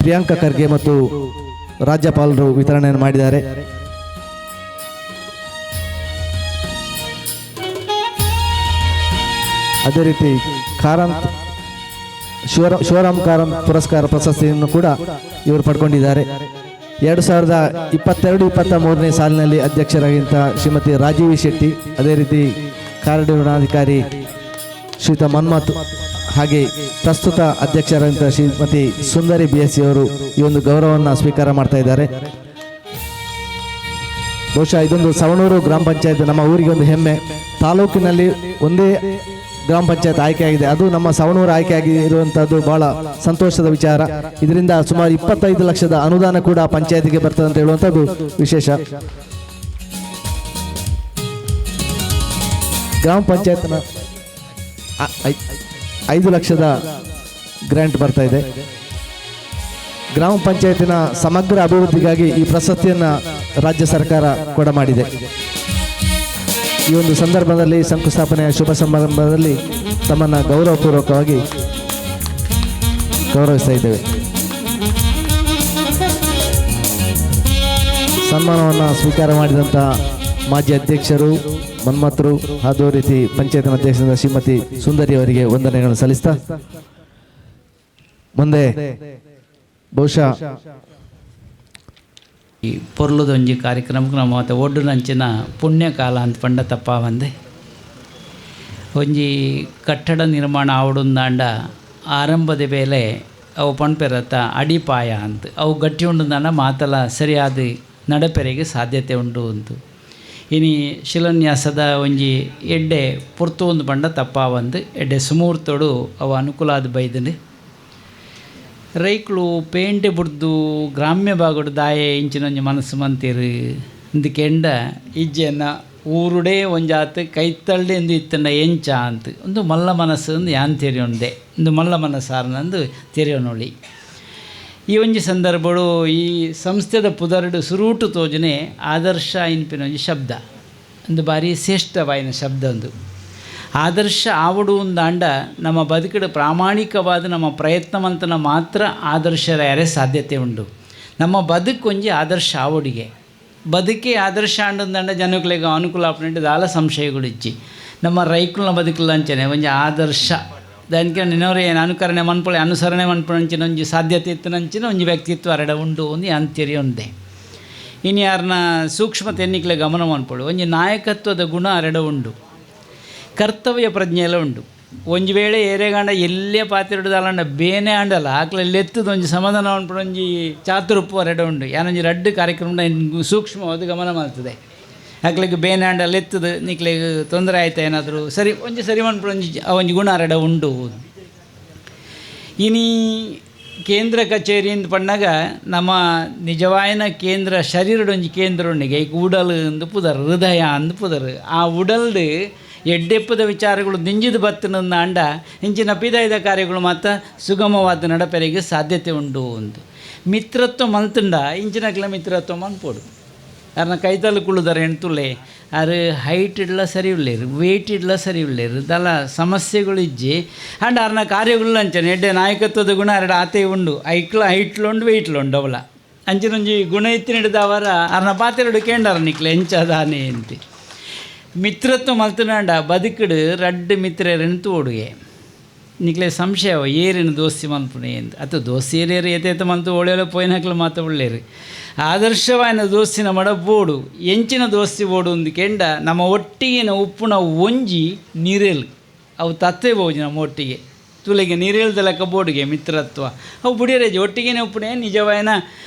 ಪ್ರಿಯಾಂಕಾ ಖರ್ಗೆ ಮತ್ತು ರಾಜ್ಯಪಾಲರು ವಿತರಣೆಯನ್ನು ಮಾಡಿದ್ದಾರೆ. ಅದೇ ರೀತಿ ಕಾರಂತ್ ಶಿವರಾಮ್ ಕಾರಂತ್ ಪುರಸ್ಕಾರ ಪ್ರಶಸ್ತಿಯನ್ನು ಕೂಡ ಇವರು ಪಡ್ಕೊಂಡಿದ್ದಾರೆ. 2022-23 ಸಾಲಿನಲ್ಲಿ ಅಧ್ಯಕ್ಷರಾಗಿದ್ದ ಶ್ರೀಮತಿ ರಾಜೀವಿ ಶೆಟ್ಟಿ, ಅದೇ ರೀತಿ ಕಾರ್ಯನಿರ್ವಹಣಾಧಿಕಾರಿ ಶ್ರೀಯುತ ಮನ್ಮಥ್, ಹಾಗೆ ಪ್ರಸ್ತುತ ಅಧ್ಯಕ್ಷರಾದಂಥ ಶ್ರೀಮತಿ ಸುಂದರಿ BSc ಅವರು ಈ ಒಂದು ಗೌರವವನ್ನು ಸ್ವೀಕಾರ ಮಾಡ್ತಾ ಇದ್ದಾರೆ. ಬಹುಶಃ ಇದೊಂದು ಸವಣೂರು ಗ್ರಾಮ ಪಂಚಾಯತ್ ನಮ್ಮ ಊರಿಗೆ ಒಂದು ಹೆಮ್ಮೆ. ತಾಲೂಕಿನಲ್ಲಿ ಒಂದೇ ಗ್ರಾಮ ಪಂಚಾಯತ್ ಆಯ್ಕೆಯಾಗಿದೆ, ಅದು ನಮ್ಮ ಸವಣೂರು ಆಯ್ಕೆಯಾಗಿರುವಂಥದ್ದು ಬಹಳ ಸಂತೋಷದ ವಿಚಾರ. ಇದರಿಂದ ಸುಮಾರು 25 ಲಕ್ಷದ ಅನುದಾನ ಕೂಡ ಪಂಚಾಯತಿಗೆ ಬರ್ತದೆ ಅಂತ ಹೇಳುವಂಥದ್ದು ವಿಶೇಷ. ಗ್ರಾಮ ಪಂಚಾಯತ್ನ 5 ಲಕ್ಷದ ಗ್ರಾಂಟ್ ಬರ್ತಾ ಇದೆ. ಗ್ರಾಮ ಪಂಚಾಯತಿನ ಸಮಗ್ರ ಅಭಿವೃದ್ಧಿಗಾಗಿ ಈ ಪ್ರಶಸ್ತಿಯನ್ನು ರಾಜ್ಯ ಸರ್ಕಾರ ಕೊಡ ಮಾಡಿದೆ. ಈ ಒಂದು ಸಂದರ್ಭದಲ್ಲಿ ಶಂಕುಸ್ಥಾಪನೆಯ ಶುಭ ಸಮಾರಂಭದಲ್ಲಿ ತಮ್ಮನ್ನು ಗೌರವಪೂರ್ವಕವಾಗಿ ಗೌರವಿಸ್ತಾ ಇದ್ದೇವೆ. ಸನ್ಮಾನವನ್ನು ಸ್ವೀಕಾರ ಮಾಡಿದಂಥ ಮಾಜಿ ಅಧ್ಯಕ್ಷರು ಮನ್ಮಥರು, ಅದೇ ರೀತಿ ಪಂಚಾಯತ್ನ ಅಧ್ಯಕ್ಷರಾದ ಶ್ರೀಮತಿ ಸುಂದರಿ ಅವರಿಗೆ ವಂದನೆಗಳನ್ನು ಸಲ್ಲಿಸ್ತಾ, ಮುಂದೆ ಬಹುಶಃ ಈ ಪೊರ್ಲುದೊಂಜಿ ಕಾರ್ಯಕ್ರಮಕ್ಕೆ ನಮ್ಮ ಮತ್ತು ಒಡ್ಡುನಂಚಿನ ಪುಣ್ಯಕಾಲ ಅಂತ ಪಂಡ ತಪ್ಪ ಬಂದೆ. ಒಂಜಿ ಕಟ್ಟಡ ನಿರ್ಮಾಣ ಆವಡುಂದಾಂಡ ಆರಂಭದ ವೇಳೆ ಅವು ಪಣ್ಪೆರತ್ತ ಅಡಿಪಾಯ ಅಂತ ಅವು ಗಟ್ಟಿ ಉಂಡುಂದಾಂಡ ಮಾತಲ ಸರಿಯಾದ ನಡಪೆರೆಗೆ ಸಾಧ್ಯತೆ ಉಂಟು ಅಂತು. ಇನಿ ಶಿಲಾನ್ಯಾಸದ ಒಂಜಿ ಎಡ್ಡೆ ಪುರ್ತು ಒಂದು ಪಂಡ ತಪ್ಪ ಬಂದು ಎಡ್ಡೆ ಸುಮೂರ್ತೋಡು ಅವು ಅನುಕೂಲ ಆದ ಬೈದನೆ ರೈಕ್ಳು ಪೇಂಟೆ ಬುಡ್ದು ಗ್ರಾಮ್ಯ ಭಾಗಡು ದಾಯೆ ಇಂಚಿನೊಂಜಿ ಮನಸ್ಸು ಮಂತೀರು ಇಂದಕ್ಕೆಂಡ ಇಜ್ಜೆನ್ನ ಊರುಡೇ ಒಂಜಾತು ಕೈತಳ್ಳಿ ಎಂದು ಇತ್ತಂಡ ಎಂಚ ಅಂತ ಒಂದು ಮಲ್ಲ ಮನಸ್ಸು ಒಂದು ಯಾನ್ ತೆರೆಯೊಂಡೆ ಒಂದು ಮಲ್ಲ ಮನಸ್ಸಾರನಂದು ತೆರೆಯೋನೊಳಿ. ಈ ಒಂಜಿ ಸಂದರ್ಭಡು ಈ ಸಂಸ್ಥೆದ ಪುದರ್ಡು ಸುರೂಟು ತೋಜನೆ ಆದರ್ಶ ಇನ್ಪಿನ ಒಂಜಿ ಶಬ್ದ ಒಂದು ಬಾರಿ ಶ್ರೇಷ್ಠವಾಯಿನ ಶಬ್ದ. ಒಂದು ಆದರ್ಶ ಆವಡು ಒಂದಾಂಡ ನಮ್ಮ ಬದುಕಡು ಪ್ರಾಮಾಣಿಕವಾದ ನಮ್ಮ ಪ್ರಯತ್ನವಂತನ ಮಾತ್ರ ಆದರ್ಶರಾಯರೆ ಸಾಧ್ಯತೆ ಉಂಡು. ನಮ್ಮ ಬದುಕೊಂಜಿ ಆದರ್ಶ ಆವಡಿಗೆ ಬದುಕೇ ಆದರ್ಶ ಅಂಡಂದಾಂಡ ಜನಗಳಿಗೆ ಅನುಕೂಲ ಆಪುಂಡು ದಾಲ ಸಂಶಯಗಳಿಚ್ಚಿ ನಮ್ಮ ರೈಕುಲ್ನ ಬದುಕಲ್ಲ ಅಂಚನೆ ಒಂಜಿ ಆದರ್ಶ దానికి నిన్నవరు అనుకರಣೆ ಮನ್ಪೊಳೆ ಅನುಸರಣೆ ಮನ್ಪೊಳಂಚಿನ ಒಂಜಿ ಸಾಧ್ಯತೆ ಇತ್ತನಂಚಿನ ಒಂಜಿ ವ್ಯಕ್ತಿತ್ವ ಅರಡ ಉಂಡು ಒಂದು ಅಂತ್ಯರಿ ಒಂದೇ. ಇನ್ನು ಯಾರನ್ನ ಸೂಕ್ಷ್ಮತೆ ಎನ್ನಿಕಲೆ ಗಮನ ಮನ್ಪೊಳು ಒಂಜಿ ನಾಯಕತ್ವದ ಗುಣ ಅರಡ ಉಂಡು, ಕರ್ತವ್ಯ ಪ್ರಜ್ಞೆ ಎಲ್ಲ ಉಂಡು. ಒಂಜಿ ವೇಳೆ ಏರೆಗಾಂಡ ಎಲ್ಲೇ ಪಾತಿರುಡುದಾಲಂಡ ಬೇನೆ ಆಂಡಲ್ಲ ಆಕಲಲ್ಲಿ ಎತ್ತದ ಒಂಜಿ ಸಮಾಧಾನ ಮನ್ಪೊಡು ಒಂಜಿ ಚಾತುರುಪ್ಪು ಅರಡ ಉಂಡು. ಯಾನೊಂಜಿ ರಡ್ಡು ಕಾರ್ಯಕ್ರಮದ ಸೂಕ್ಷ್ಮವಾದ ಗಮನ ಮಾಡ್ತದೆ. ಆಕಲಿಗೆ ಬೇನೆ ಆಂಡಲ್ಲಿ ಎತ್ತದು ನಿಕ್ಲಿಗೆ ತೊಂದರೆ ಆಯ್ತಾ ಏನಾದರೂ ಸರಿ ಒಂಜಿ ಸರಿ ಮನ್ಪೊಡು ಒಂಜಿ ಗುಣ ಅರಡ ಉಂಡು. ಇನಿ ಕೇಂದ್ರ ಕಚೇರಿ ಅಂತ ಪಂಡಾಗ ನಮ್ಮ ನಿಜವಾಯಿನ ಕೇಂದ್ರ ಶರೀರಡೊಂಜಿ ಕೇಂದ್ರ ಉಂಡಿಗೆ ಈಗ ಉಡಲ್ ಅಂದು ಪುದರ್ ಹೃದಯ ಅಂದು ಪುದರ್ ಆ ಉಡಲ್ಡು ಎಡ್ಡೆಪ್ಪದ ವಿಚಾರಗಳು ದಿಂಜಿದು ಬತ್ತನಂದ ಅಂಡ ಇಂಚಿನ ಪಿದಾಯ್ದ ಕಾರ್ಯಗಳು ಮಾತ್ರ ಸುಗಮವಾದ ನಡಪೆರೆಗೆ ಸಾಧ್ಯತೆ ಉಂಡು ಅಂತ. ಮಿತ್ರತ್ವ ಮಲ್ತಂಡ ಇಂಚಿನಕ್ಲ ಮಿತ್ರತ್ವ ಮನ್ಪೋಡು ಯಾರನ್ನ ಕೈತಲು ಕುಳ್ಳುದಾರೆ ಹೆಣ್ತುಲೆ ಯಾರು ಹೈಟ್ ಇಡ್ಲ ಸರಿ ಉಳ್ಳೇರು, ವೆಯ್ಟ್ ಇಡ್ಲ ಸರಿ ಉಳ್ಳೇರು ದಲ ಸಮಸ್ಯೆಗಳು ಇಜ್ಜಿ ಆಂಡ ಅವ್ರನ್ನ ಕಾರ್ಯಗಳು ಅಂಚನೆ ಎಡ್ಡೆ ನಾಯಕತ್ವದ ಗುಣ ಎರಡು ಆತೆ ಉಂಡು. ಹೈಟ್ಲುಂಡು ವೆಯ್ಟ್ಲುಂಡು ಅವಳ ಅಂಚಿನೊಂಜಿ ಗುಣ ಎತ್ತಿನ ಹಿಡಿದವರ ಅವ್ರನ್ನ ಪಾತೆರಡು ಕೇಂಡಾರ ನಿಕ್ಲೆ ಎಂಚದಾನೆ ಅಂತೆ. ಮಿತ್ರತ್ವ ಮಲ್ತನಾಂಡ ಬದುಕಡು ರಡ್ಡು ಮಿತ್ರರೆಂತು ಓಡುಗೆ ನಿಕ್ಲೆ ಸಂಶಯ ಏರಿನ ದೋಸ್ತಿ ಮಲ್ಪುಣೆ ಅಂತ ಅಥವಾ ದೋಸ್ತಿ ಏರಿಯರು ಏತೇತ ಮಲ್ತು ಒಳ್ಳೆಯಲ್ಲ ಪೋಯಿನಕ್ಲು ಮಾತ ಒಳ್ಳೆಯರು ಆದರ್ಶವಾಯಿನ ದೋಸ್ತಿನ ಮಡ ಬೋಡು ಎಂಚಿನ ದೋಸ್ತಿ ಬೋಡು ಒಂದು ಕೆಂಡ ನಮ್ಮ ಒಟ್ಟಿಗಿನ ಉಪ್ಪುನ ಒಂಜಿ ನೀರೇಲು ಅವು ತತ್ವೇ ಬೋಜು ನಮ್ಮ ಒಟ್ಟಿಗೆ ತುಲೆಗೆ ನೀರೇಲ್ದ ಲೆಕ್ಕ ಬೋಡಿಗೆ ಮಿತ್ರತ್ವ ಅವು ಬುಡಿಯರೇಜಿ ಒಟ್ಟಿಗೆನೇ ಉಪ್ಪುಣೆ ನಿಜವಾಯಿನ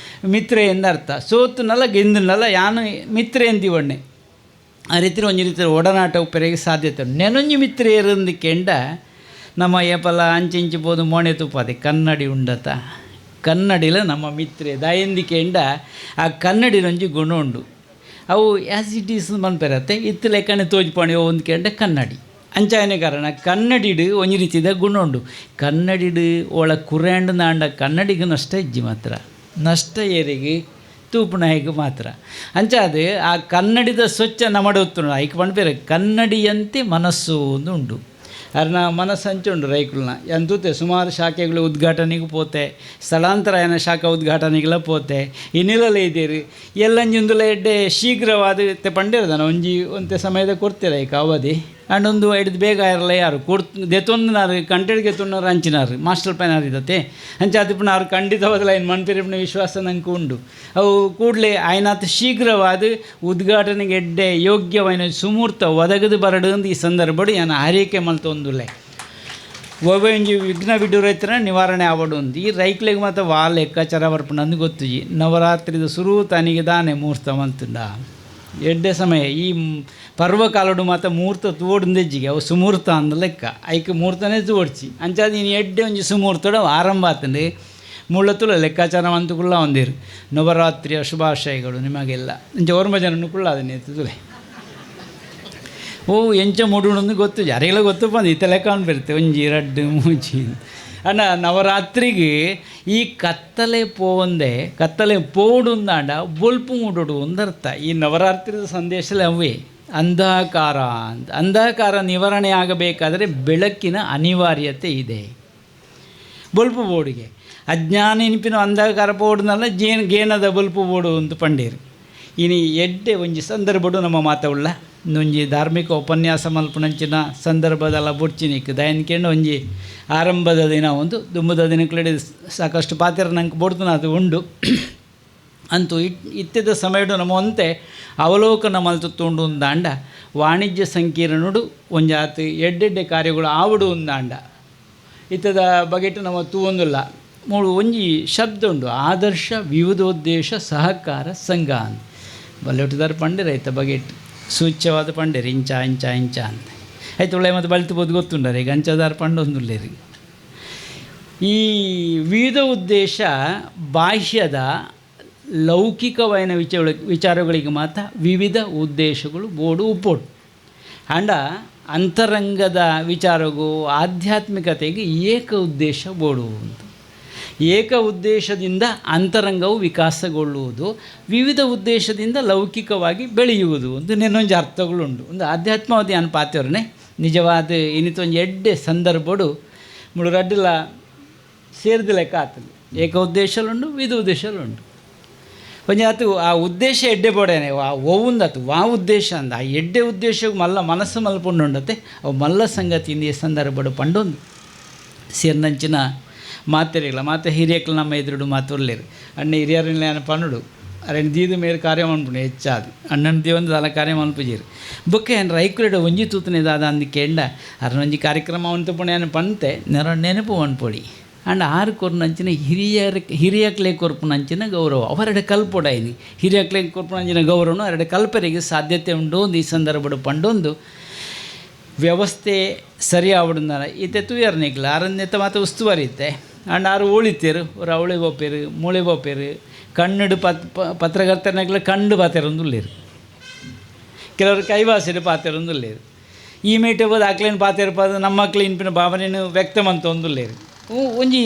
ಮಿತ್ರ ಎಂದರ್ಥ. ಸೋತು ನಲ್ಲ ಗೆಂದು ನಲ್ಲ ಯಾನು ಮಿತ್ರ ಎಂದಿವಣ್ಣೆ ಆ ರೀತಿ ಒಂಜಿ ರೀತಿ ಒಡನಾಟ ಉಪ್ಪೆರೆಗೆ ಸಾಧ್ಯತೆ ಉಂಟು. ನೆನೊಂಜಿ ಮಿತ್ರ ಏರಂದಿಕೆಂಡ ನಮ್ಮ ಏಪಲ ಅಂಚಿ ಪೋದು ಮೋಣೆ ತುಪ್ಪದೆ ಕನ್ನಡಿ ಉಂಡತ ಕನ್ನಡಿಲ ನಮ್ಮ ಮಿತ್ರೆ ದಯಂದಿಕೆಂಡ ಆ ಕನ್ನಡಿನೊಂಜಿ ಗುಣ ಉಂಡು. ಅವು ಆ್ಯಸ್ ಇಟ್ ಈಸ್ ಮನ್ಪೆರತ್ತೆ ಇತ್ತು ಲೆಕ್ಕನೆ ತೋಜ್ಪಾಣಿ ಒಂದ್ಕೆಂಡ ಕನ್ನಡಿ ಅಂಚಾಯನೆ ಕಾರಣ ಕನ್ನಡಿಡು ಒಂಜಿ ರೀತಿದ ಗುಣ ಉಂಡು. ಕನ್ನಡಿಡು ಒಳ ಕುರೆಂಡು ನಾಂಡ ಕನ್ನಡಿಗೆ ನಷ್ಟ ಇಜ್ಜಿ ಮಾತ್ರ ನಷ್ಟ ಏರಿಗೆ ತೂಪುನಾಯಿಗೆ ಮಾತ್ರ ಅಂಚಾದು ಆ ಕನ್ನಡಿದ ಸ್ವಚ್ಛ ನಮಡೊತ್ತು ಐಕ್ ಪಣ್ಪೇರೆ ಕನ್ನಡಿಯಂತೆ ಮನಸ್ಸು ಒಂದು ಉಂಡು. ಅರ್ನ ಮನಸ್ಸು ಹಂಚುಂಡು ರೈಕುಲ್ನ ಎಂತೂತೆ ಸುಮಾರು ಶಾಖೆಗಳು ಉದ್ಘಾಟನೆಗೂ ಪೋತೆ ಸ್ಥಳಾಂತರಾಯನ ಶಾಖಾ ಉದ್ಘಾಟನೆಗೆಲ್ಲ ಪೋತೆ ಇನ್ನಿಲ್ಲೇ ಇದ್ದೀರಿ ಎಲ್ಲಂಜೊಂದುಲ ಎಡ್ಡೆ ಶೀಘ್ರವಾದ ಪಂಡಿರದನ ಒಂತೆ ಸಮಯದ ಕೊಡ್ತೀರ ಈಗ ಅವಧಿ ಅಂಡೊಂದು ಹಿಡಿದು ಬೇಗ ಇರಲ್ಲ ಯಾರು ದೆತ್ತೊಂದು ಕಂಟೆಡ್ಗೆ ತುಣ್ಣರು ಹಂಚಿನಾರು ಮಾಸ್ಟರ್ ಪ್ಲಾನ್ ಇದ್ದತೆ ಹಂಚಾದಿಪ್ಪನ ಅವ್ರು ಖಂಡಿತವಾದಲ್ಲ ಏನು ಮನ್ಪಿರಿಪಿನ ವಿಶ್ವಾಸ ನಂಗೆ ಉಂಡು. ಅವು ಕೂಡಲೇ ಆಯ್ನಾಥ ಶೀಘ್ರವಾದ ಉದ್ಘಾಟನೆಗೆ ಎಡ್ಡೆ ಯೋಗ್ಯವಾದ ಸುಮೂರ್ತ ಒದಗದು ಬರಡು ಈ ಸಂದರ್ಭಡು ನಾನು ಆರೈಕೆ ಮಲ್ತೊಂದುಲೆ ಒಬ್ಬಂಜಿ ವಿಘ್ನ ಬಿಡು ರೈತರ ನಿವಾರಣೆ ಆವಡು ಒಂದು ಈ ರೈಕ್ಲೆಗೆ ಮಾತ್ರ ವಾ ಲೆಕ್ಕಾಚಾರ ಬರ್ಪಣ ಅಂದು ಗೊತ್ತುಜಿ ನವರಾತ್ರಿದ ಸುರು ತನಿಗೆ ದಾನೆ ಮುಹೂರ್ತ ಮಂತುಂಡ ಎಡ್ಡೆ ಸಮಯ ಈ ಪರ್ವಕಾಲಡು ಮಾತ್ರ ಮುಹೂರ್ತ ತೋಡಿಂದೆಜ್ಜಿಗೆ ಅವು ಸುಮೂರ್ತ ಅಂದ ಲೆಕ್ಕ ಐಕೆ ಮುಹೂರ್ತನೇ ತೋಡ್ಸಿ ಅಂಚಾದ ನೀನು ಎಡ್ಡೆ ಒಂಜಿ ಸುಮೂರ್ತಡ ಆರಂಭ ಆತಂಡೆ ಮುಳ್ಳತ್ತುಲ ಲೆಕ್ಕಾಚಾರ ಮಂತುಕುಲ್ಲ ಒಂದಿರು ನವರಾತ್ರಿಯ ಶುಭಾಶಯಗಳು ನಿಮಗೆಲ್ಲ ಇಂಚ ಓರ್ಮ ಜನನು ಕುಳ್ಳ ಅದನ್ನೇ ತುಲೆ ಓ ಎಂಚ ಮೂಡುಂದು ಗೊತ್ತು ಯಾರಿಗೆಲ್ಲ ಗೊತ್ತು ಬಂದು ಈತ ಲೆಕ್ಕ ಬರುತ್ತೆ ಒಂಜಿ ರಡ್ಡು ಮೂಜಿ ಅಣ್ಣ ನವರಾತ್ರಿಗೆ ಈ ಕತ್ತಲೆ ಕತ್ತಲೆ ಪೋಡುಂದಾಂಡ ಬೊಲ್ಪು ಮೂಡೋಡು ಒಂದರ್ಥ ಈ ನವರಾತ್ರಿದ ಸಂದೇಶದಲ್ಲಿ ಅವೇ ಅಂಧಕಾರ ನಿವಾರಣೆ ಆಗಬೇಕಾದರೆ ಬೆಳಕಿನ ಅನಿವಾರ್ಯತೆ ಇದೆ. ಬೊಲ್ಪು ಬೋರ್ಡಿಗೆ ಅಜ್ಞಾನ ನೆನಪಿನ ಅಂಧಕಾರ ಪೋಡುನಲ್ಲ ಗೇನದ ಬೊಲ್ಪು ಬೋಡು ಅಂತ ಪಂಡೇರು ಇನ್ನು ಎಡ್ಡೆ ಒಂಜಿ ಸಂದರ್ಭಡು ನಮ್ಮ ಮಾತವುಳ್ಳ ಒಂಜಿ ಧಾರ್ಮಿಕ ಉಪನ್ಯಾಸ ಮಲ್ಪುನಂಚಿನ ಸಂದರ್ಭದಲ್ಲ ಬುಡ್ಚಿನಿಕ್ ದಯನ್ಕೆಂಡು ಒಂಜಿ ಆರಂಭದ ದಿನ ಒಂದು ದುಂಬದ ದಿನಕ್ಲಡಿ ಸಾಕಷ್ಟು ಪಾತ್ರ ನಂಗೆ ಬೋಡ್ತನ ಅದು ಉಂಡು ಅಂತೂ ಇತ್ತಿದ ಸಮಯಡು ನಮ್ಮ ಒಂತೆ ಅವಲೋಕನ ಮಲ್ತುಂಡು ಒಂದಾಂಡ ವಾಣಿಜ್ಯ ಸಂಕೀರ್ಣಡು ಒಂಜಾತು ಎಡ್ಡೆಡ್ಡೆ ಕಾರ್ಯಗಳು ಆವಡು ಒಂದಾಂಡ ಇತ್ತದ ಬಗೆಟ್ ನಮ್ಮ ತೂವೊಂದುಲ್ಲ ಮೂಡು ಒಂಜಿ ಶಬ್ದ ಉಂಡು ಆದರ್ಶ ವಿವಿಧೋದ್ದೇಶ ಸಹಕಾರ ಸಂಘ ಅಂತ ಬಲ್ಲೆಟ್ಟಿದಾರು ಪಂಡೆ ರೈತ ಬಗೆಟ್ ಸೂಚ್ಯವಾದ ಪಂಡೇರಿ ಇಂಚ ಇಂಚ ಇಂಚ ಅಂತ ಆಯ್ತು ಒಳ್ಳೆ ಮತ್ತು ಬಳಿತು ಬೋದು ಗೊತ್ತುಂಡರಿ ಈಗ ಅಂಚದಾರು ಪಂಡು ಒಂದುಲ್ಲೇರಿ ಈ ವಿವಿಧ ಉದ್ದೇಶ ಬಾಹ್ಯದ ಲೌಕಿಕವಾದ ವಿಚಾರಗಳಿಗೆ ಮಾತ್ರ ವಿವಿಧ ಉದ್ದೇಶಗಳು ಬೋಡು ಉಪ್ಪೋಡು ಅಂಡ ಅಂತರಂಗದ ವಿಚಾರಗೂ ಆಧ್ಯಾತ್ಮಿಕತೆಗೆ ಏಕ ಉದ್ದೇಶ ಬೋಡು ಅಂತ ಏಕ ಉದ್ದೇಶದಿಂದ ಅಂತರಂಗವು ವಿಕಾಸಗೊಳ್ಳುವುದು ವಿವಿಧ ಉದ್ದೇಶದಿಂದ ಲೌಕಿಕವಾಗಿ ಬೆಳೆಯುವುದು ಒಂದು ನೆನೊಂಜು ಅರ್ಥಗಳುಂಡು ಒಂದು ಆಧ್ಯಾತ್ಮವಾದಿ ಅನ್ಪಾತ್ಯವರೇ ನಿಜವಾದ ಇನ್ನಿತೊಂದು ಎಡ್ಡೆ ಸಂದರ್ಭಡು ಮುಳು ರಡ್ಡಿಲ ಸೇರಿದ ಲೆಕ್ಕ ಆಗ್ತದೆ ಏಕ ಉದ್ದೇಶಲುಂಡು ವಿವಿಧ ಉದ್ದೇಶಲುಂಡು ಒಂಜಿ ಆತು ಆ ಉದ್ದೇಶ ಎಡ್ಡೆ ಬೋಡೇನೆ ಓವುಂದತು ವಾ ಉದ್ದೇಶ ಅಂದ ಆ ಎಡ್ಡೆ ಉದ್ದೇಶಕ್ಕೆ ಮಲ್ಲ ಮನಸ್ಸು ಮಲ್ಪುಂಡುಂಡತೆ ಅವು ಮಲ್ಲ ಸಂಗತಿಯಿಂದ ಈ ಸಂದರ್ಭಡು ಪಂಡೊಂದು ಸೇರ್ನಂಚಿನ ಮಾತೆರೆಗಳ ಮಾತೆ ಹಿರಿಯಕ್ಲು ನಮ್ಮ ಎದುರುಡು ಮಾತುರ್ಲೇರು ಅಣ್ಣ ಹಿರಿಯರನ್ನ ಏನು ಪನ್ನುಡು ಅರೆಂಡು ದೀದ ಮೇರೆ ಕಾರ್ಯ ಮನ್ಪುಣೆ ಹೆಚ್ಚಾದು ಅಣ್ಣನ ದೇವಂದು ಅಲ್ಲ ಕಾರ್ಯ ಮನ್ಪುಜೀರು ಬೊಕ್ಕೆ ಏನು ರೈಕುಲೆಡ ಒಂಜಿ ತೂತನೆದಾದ ಅಂದಕ್ಕೆ ಎಂಡ ಅರನೊಂಜಿ ಕಾರ್ಯಕ್ರಮ ಅಂತ ಪುಣೆ ಏನು ಪಂತೆ ನೆನಪು ಮನ್ಪೊಡಿ ಅಂಡ್ ಆರು ಕೊರ್ನಂಚಿನ ಹಿರಿಯಕ್ಲೆ ಕೊರ್ಪುನಂಚಿನ ಗೌರವ ಅವರೆಡೆ ಕಲ್ಪೊಡ ಇದು ಹಿರಿಯಕ್ಲೆ ಕೊರ್ಪುನಂಚಿನ ಗೌರವನು ಎರಡೆ ಕಲ್ಪರಿಗೆ ಸಾಧ್ಯತೆ ಉಂಡು ಒಂದು ಈ ಸಂದರ್ಭಡು ಪಂಡೊಂದು ವ್ಯವಸ್ಥೆ ಸರಿ ಆವಡುಂದ ಇತ್ತೆ ತೂಯರ್ನಿಗ್ಲ ಆರನ್ನೆತ್ತ ಮಾತು ಉಸ್ತುವಾರಿ ಇತ್ತೆ ಅಂಡ್ ಆರು ಉಳಿತೇರು ಅವ್ರು ಅವಳೆ ಬೋಪೇರು ಮೂಳೆ ಬೋಪೇರು ಕಣ್ಣುಡು ಪತ್ರಕರ್ತನಾಗ್ಲ ಕಂಡು ಪಾತೆರೊಂದುಲ್ಲೇರು ಕೆಲವರು ಕೈವಾಸಿಡು ಪಾತೆರೊಂದುಲ್ಲೇರು ಈ ಮೇಟೆ ಬೋದು ಆಕ್ಲೇನು ಪಾತೆರಪಾದ ನಮ್ಮ ಮಕ್ಳು ಇನ್ಪಿನ ಭಾವನೆಯನ್ನು ವ್ಯಕ್ತಮಂತ ಒಂದುಲ್ಲೇರು ಒಂಜಿ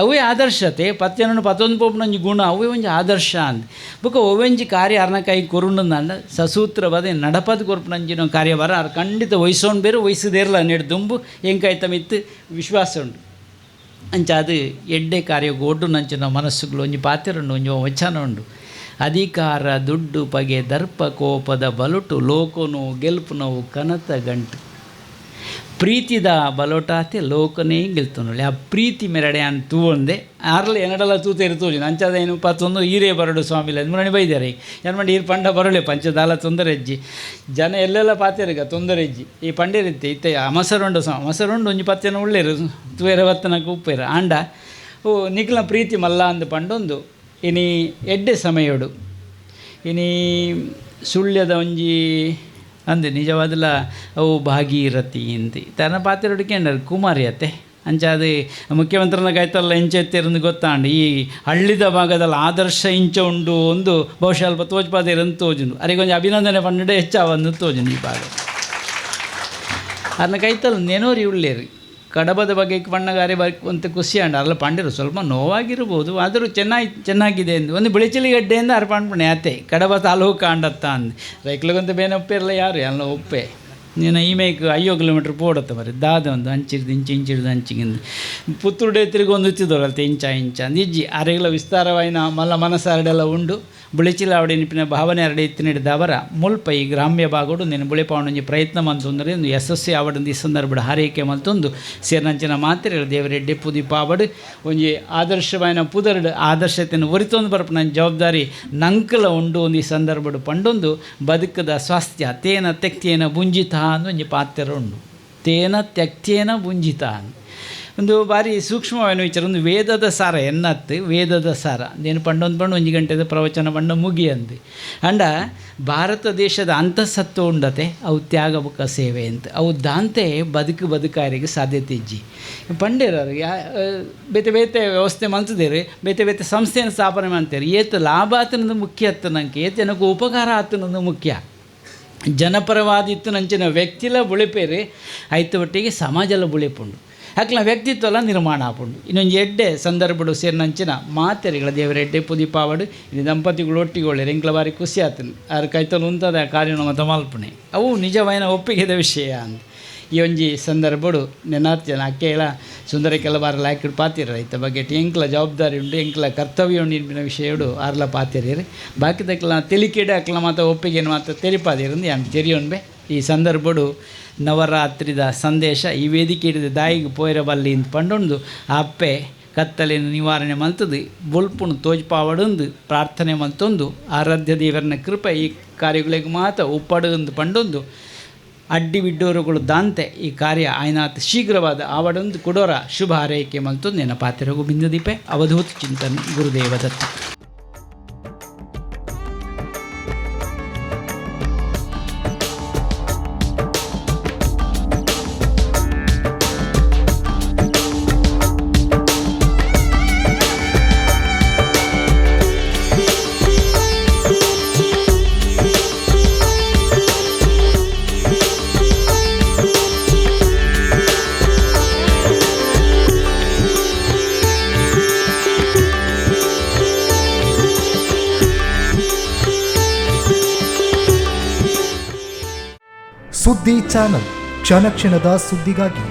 ಅವೇ ಆದರ್ಶತೆ ಪತ್ತೆನನ್ನು ಪತ್ತೊಂದು ಪೋಪುನಂಜಿ ಗುಣ ಅವೇ ಒಂಜಿ ಆದರ್ಶ ಅಂತ ಬೊಕ್ಕ ಒವೆಂಜಿ ಕಾರ್ಯ ಅರ್ನ ಕೈ ಕೊರುಂಡಂದ ಸಸೂತ್ರವಾದ ನಡಪದ ಕೊರ್ಪುನಂಜಿನ ಕಾರ್ಯವಾರ ಅವ್ರು ಖಂಡಿತ ವಹಿಸೋಣ ಬೇರೆ ವಹಿಸದೇರಲ್ಲ ನೆಡು ದುಂಬು ಹೆಂಗಾಯ್ತ ಮಿತ್ತು ವಿಶ್ವಾಸ ಉಂಡು ಅಂಚ ಅದು ಎಡ್ಡೆ ಕಾರ್ಯ ಗೋಡು ನಂಚಿನ ಮನಸ್ಸುಗಳು ಒಂಜಿ ಪಾತೆರುಂಡು ಒಂಜಿ ವಚನ ಉಂಡು ಅಧಿಕಾರ ದುಡ್ಡು ಪಗೆ ದರ್ಪ ಕೋಪದ ಬಲುಟು ಲೋಕನು ಗೆಲ್ಪುನವು ಕನತ ಗಂಟು ಪ್ರೀತಿದ ಬಲೋಟಾತೆ ಲೋಕನೇ ಗೆಲ್ತನೊಳ್ಳೆ ಆ ಪ್ರೀತಿ ಮೆರಡೆ ಅಂತ ತೂವಂದೆ ಆರ್ಲೆ ಎನಡಲ್ಲ ತೂತೇರು ತೋಜಿ ಅಂಚದೇನು ಪತ್ತೊಂದು ಈರೇ ಬರಡು ಸ್ವಾಮಿಲ ಮುರಣಿ ಬೈದಾರೆ ಏನು ಮಾಡಿ ಈರು ಪಂಡ ಬರಳೆ ಪಂಚದಾಲ ತೊಂದರೆ ಅಜ್ಜಿ ಜನ ಎಲ್ಲೆಲ್ಲ ಪಾತೇರಿಗ ತೊಂದರೆ ಅಜ್ಜಿ ಈ ಪಂಡೇರಿತ್ತೆ ಇತ್ತೆ ಅಮಸರುಂಡು ಅಮಸರುಂಡು ಒಂಜಿ ಪತ್ತೆನ ಒಳ್ಳೆರು ತೂವೇರ ವತ್ತನಕ್ಕೆ ಉಪ್ಪೇರ ಆಂಡ ಓ ನಿಖಲ ಪ್ರೀತಿ ಮಲ್ಲ ಅಂದು ಪಂಡೊಂದು ಇನಿ ಎಡ್ಡೆ ಸಮಯೋಡು ಇನಿ ಸುಳ್ಯದ ಒಂಜಿ ಅಂದೆ ನಿಜವಾದಲ ಅವು ಭಾಗೀರಥಿ ಅಂತ ತನ್ನ ಪಾತ್ರ ಹುಡುಕೊಂಡರು ಕುಮಾರಿ ಅತ್ತೆ ಅಂಚಾದು ಮುಖ್ಯಮಂತ್ರಿನ ಕಾಯ್ತಲ್ಲ ಇಂಚೆ ಎತ್ತಿರಂದು ಗೊತ್ತಾಂಡು ಈ ಹಳ್ಳಿದ ಭಾಗದಲ್ಲಿ ಆದರ್ಶ ಇಂಚ ಉಂಡು ಒಂದು ಬಹುಶಃ ಅಲ್ಪ ತೋಜ್ಪಾದೇರಂದು ತೋಜುಂಡು ಅರಿಗೊಂದು ಅಭಿನಂದನೆ ಪಂಡ ಹೆಚ್ಚಾವನ್ನು ತೋಜುಂಡು ಈ ಭಾಗ ಅದನ್ನ ಕೈತಲ್ಲ ನೆನೋರಿ ಉಳ್ಳೇರಿ ಕಡಬದ ಬಗ್ಗೆ ಬಣ್ಣಗಾರೆ ಅಂತ ಖುಷಿ ಅಂಡ ಅಲ್ಲ ಪಂಡಿರು ಸ್ವಲ್ಪ ನೋವಾಗಿರ್ಬೋದು ಆದರೂ ಚೆನ್ನಾಗಿದೆ ಎಂದು ಒಂದು ಬಿಳಿಚಿಲಿಗಡ್ಡೆಯಿಂದ ಅರ್ಪಣೆ ಆತೆ ಕಡಬ ತಾಲೂಕು ಕಾಂಡತ್ತ ಅಂದು ರೈಕ್ಲಿಗಂತ ಬೇನೆ ಒಪ್ಪಿರಲ್ಲ ಯಾರು ಎಲ್ಲ ಒಪ್ಪೆ ನೀನು ಈ ಮೇಕ್ 5 ಕಿಲೋಮೀಟ್ರ್ ಪೋಡತ್ತ ಮರಿ ದಾದ ಒಂದು ಹಂಚಿಡ್ದು ಇಂಚಿಡ್ದು ಹಂಚಿಗಿಂದು ಪುತ್ತೂರು ತಿರುಗಿ ಒಂದು ಇತ್ತಿದವರಲ್ತೆ ಇಂಚ ಅಂದು ಇಜ್ಜಿ ಅರೆಗಳ ವಿಸ್ತಾರವಾಯಿನ ಮಲ್ಲ ಮನಸ್ಸಾರಡೆಲ್ಲ ಉಂಡು ಬುಳಿಚಿಲ ಅವಡೆ ನಿಪಿನ ಭಾವನೆ ಅರಡೆ ಇತ್ತಿನಿಡಿದ ಅವರ ಮುಲ್ಪ ಈ ಗ್ರಾಮ್ಯ ಭಾಗಡು ನೀನು ಬುಳಿಪಾವಣಿ ಪ್ರಯತ್ನ ಮಂತಂದರೆ ಒಂದು ಯಶಸ್ವಿ ಆವಡಂದು ಈ ಸಂದರ್ಭದ ಹಾರೈಕೆ ಮಲ್ತೊಂದು ಸೇರ್ನಂಚಿನ ಮಾತಿರ ದೇವರೆಡ್ಡೆ ಪುದಿ ಪಾವಡು ಒಂಜಿ ಆದರ್ಶವಾಯಿನ ಪುದರ್ಡು ಆದರ್ಶತೆಯನ್ನು ಒರಿತೊಂದು ಬರ್ಪ ನನ್ನ ಜವಾಬ್ದಾರಿ ನಂಕಲ ಉಂಡು ಒಂದು ಈ ಸಂದರ್ಭಡು ಪಂಡೊಂದು ಬದುಕದ ಸ್ವಾಸ್ಥ್ಯ ತೇನ ತೆಕ್ತೇನ ಬುಂಜಿತ ಅಂದು ಒಂಜಿ ಪಾತ್ರ ಉಂಡು ತೇನ ತ್ಯಕ್ತೇನ ಬುಂಜಿತ ಒಂದು ಬಾರಿ ಸೂಕ್ಷ್ಮವಾದ ವಿಚಾರ ಒಂದು ವೇದದ ಸಾರ ಎನ್ನತ್ತು ವೇದದ ಸಾರ ನೇನು ಪಂಡೊಂದು ಪಂಡು 1 ಗಂಟೆದ ಪ್ರವಚನ ಪಂಡ ಮುಗಿಯಂದು ಅಂಡ ಭಾರತ ದೇಶದ ಅಂತಃಸತ್ವ ಉಂಡತೆ ಅವು ತ್ಯಾಗಬುಕ್ಕ ಸೇವೆ ಅಂತ ಅವು ದಾಂತೆ ಬದುಕಾರಿಗೆ ಸಾಧ್ಯತೆ ಇಜ್ಜಿ ಪಂಡೇರರು ಬೇತೆ ಬೇತೆ ವ್ಯವಸ್ಥೆ ಮಲ್ತಿದ್ದೇವೆ ಬೇತೆ ಬೇತೆ ಸಂಸ್ಥೆಯನ್ನು ಸ್ಥಾಪನೆ ಮಾಡ್ತಾರೆ ಏತು ಲಾಭ ಆತನದು ಮುಖ್ಯ ಅತ್ತ ನಂಗೆ ಏತು ನನಗೆ ಉಪಕಾರ ಆತನದು ಮುಖ್ಯ ಜನಪರವಾದಿತ್ತು ನಂಚಿನ ವ್ಯಕ್ತಿಲ ಬುಳಿಪೇರಿ ಐತು ಒಟ್ಟಿಗೆ ಸಮಾಜಲ ಬುಳಿಪುಂಡು ಅಕ್ಲ ವ್ಯಕ್ತಿತ್ವಲ ನಿರ್ಮಾಣ ಆಪುಂಡು ಇನ್ನೊಂದು ಎಡ್ಡೆ ಸಂದರ್ಭಡು ಸೇರಿನಂಚಿನ ಮಾತೆರಿಗಳ ದೇವರ ಎಡ್ಡೆ ಪುದಿಪಾವಡು ಇದು ದಂಪತಿಗಳು ಒಟ್ಟಿಗೊಳ್ಳೆ ಎಂಕ್ಲ ಬಾರಿ ಖುಷಿ ಆತನು ಅವ್ರ ಕೈತಲು ಉಂತದ ಕಾರ್ಯ ಮತ ಮಲ್ಪಣೆ ಅವು ನಿಜವಾಯಿನ ಒಪ್ಪಿಗೆದ ವಿಷಯ ಅಂತ ಈ ಒಂಜಿ ಸಂದರ್ಭಡು ನೆನಾರ್ಚನ ಅಕ್ಕೆಲ ಸುಂದರಕ್ಕೆಲ್ಲ ಬಾರಲ್ಲ ಹಾಕಿಡು ಪಾತಿರ ರೈತ ಬಗ್ಗೆ ಎಂಕ್ಲ ಜವಾಬ್ದಾರಿ ಉಂಡು ಎಂಕ್ಲ ಕರ್ತವ್ಯ ಉಂಡು ಇನ್ಪಿನ ವಿಷಯಡು ಆರ್ಲ ಪಾತಿರೀರಿ ಬಾಕಿದಕ್ಲ ತೆಲಿಕೆಡೆ ಅಕ್ಲ ಮಾತ ಒಪ್ಪಿಗೆನು ಮಾತ ತೆರಿಪಾದಿರಂದು ಯಾನ್ ತೆರಿಯೋನ್ಬೆ ಈ ಸಂದರ್ಭಡು ನವರಾತ್ರಿದ ಸಂದೇಶ ಈ ವೇದಿಕೆ ಹಿಡಿದು ದಾಯಿಗೆ ಪೋಯಿರಬಲ್ಲಿ ಅಂತ ಪಂಡೊಂದು ಅಪ್ಪೆ ಕತ್ತಲಿನ ನಿವಾರಣೆ ಮಲ್ತದು ಬೊಲ್ಪುಣು ತೋಜ್ಪಾವಡೊಂದು ಪ್ರಾರ್ಥನೆ ಮಲ್ತೊಂದು ಆರಾಧ್ಯ ದೇವರನ ಕೃಪೆ ಈ ಕಾರ್ಯಗಳಿಗೆ ಮಾತ್ರ ಉಪ್ಪಡೊಂದು ಪಂಡೊಂದು ಅಡ್ಡಿ ಬಿಡ್ಡೋರುಗಳು ದಾಂತೆ ಈ ಕಾರ್ಯ ಆಯ್ನಾತ್ ಶೀಘ್ರವಾದ ಆವಡೊಂದು ಕೊಡೋರ ಶುಭ ಹಾರೈಕೆ ಮಲ್ತೊಂದು ನೆನಪಾತಿರಗು ಬಿಂದುದೀಪೆ ಅವಧೂತ ಚಿಂತನ್ ಗುರುದೇವ ದತ್ತ. ಸುದ್ದಿ ಚಾನಲ್ ಕ್ಷಣ ಕ್ಷಣದ ಸುದ್ದಿಗಾಗಿ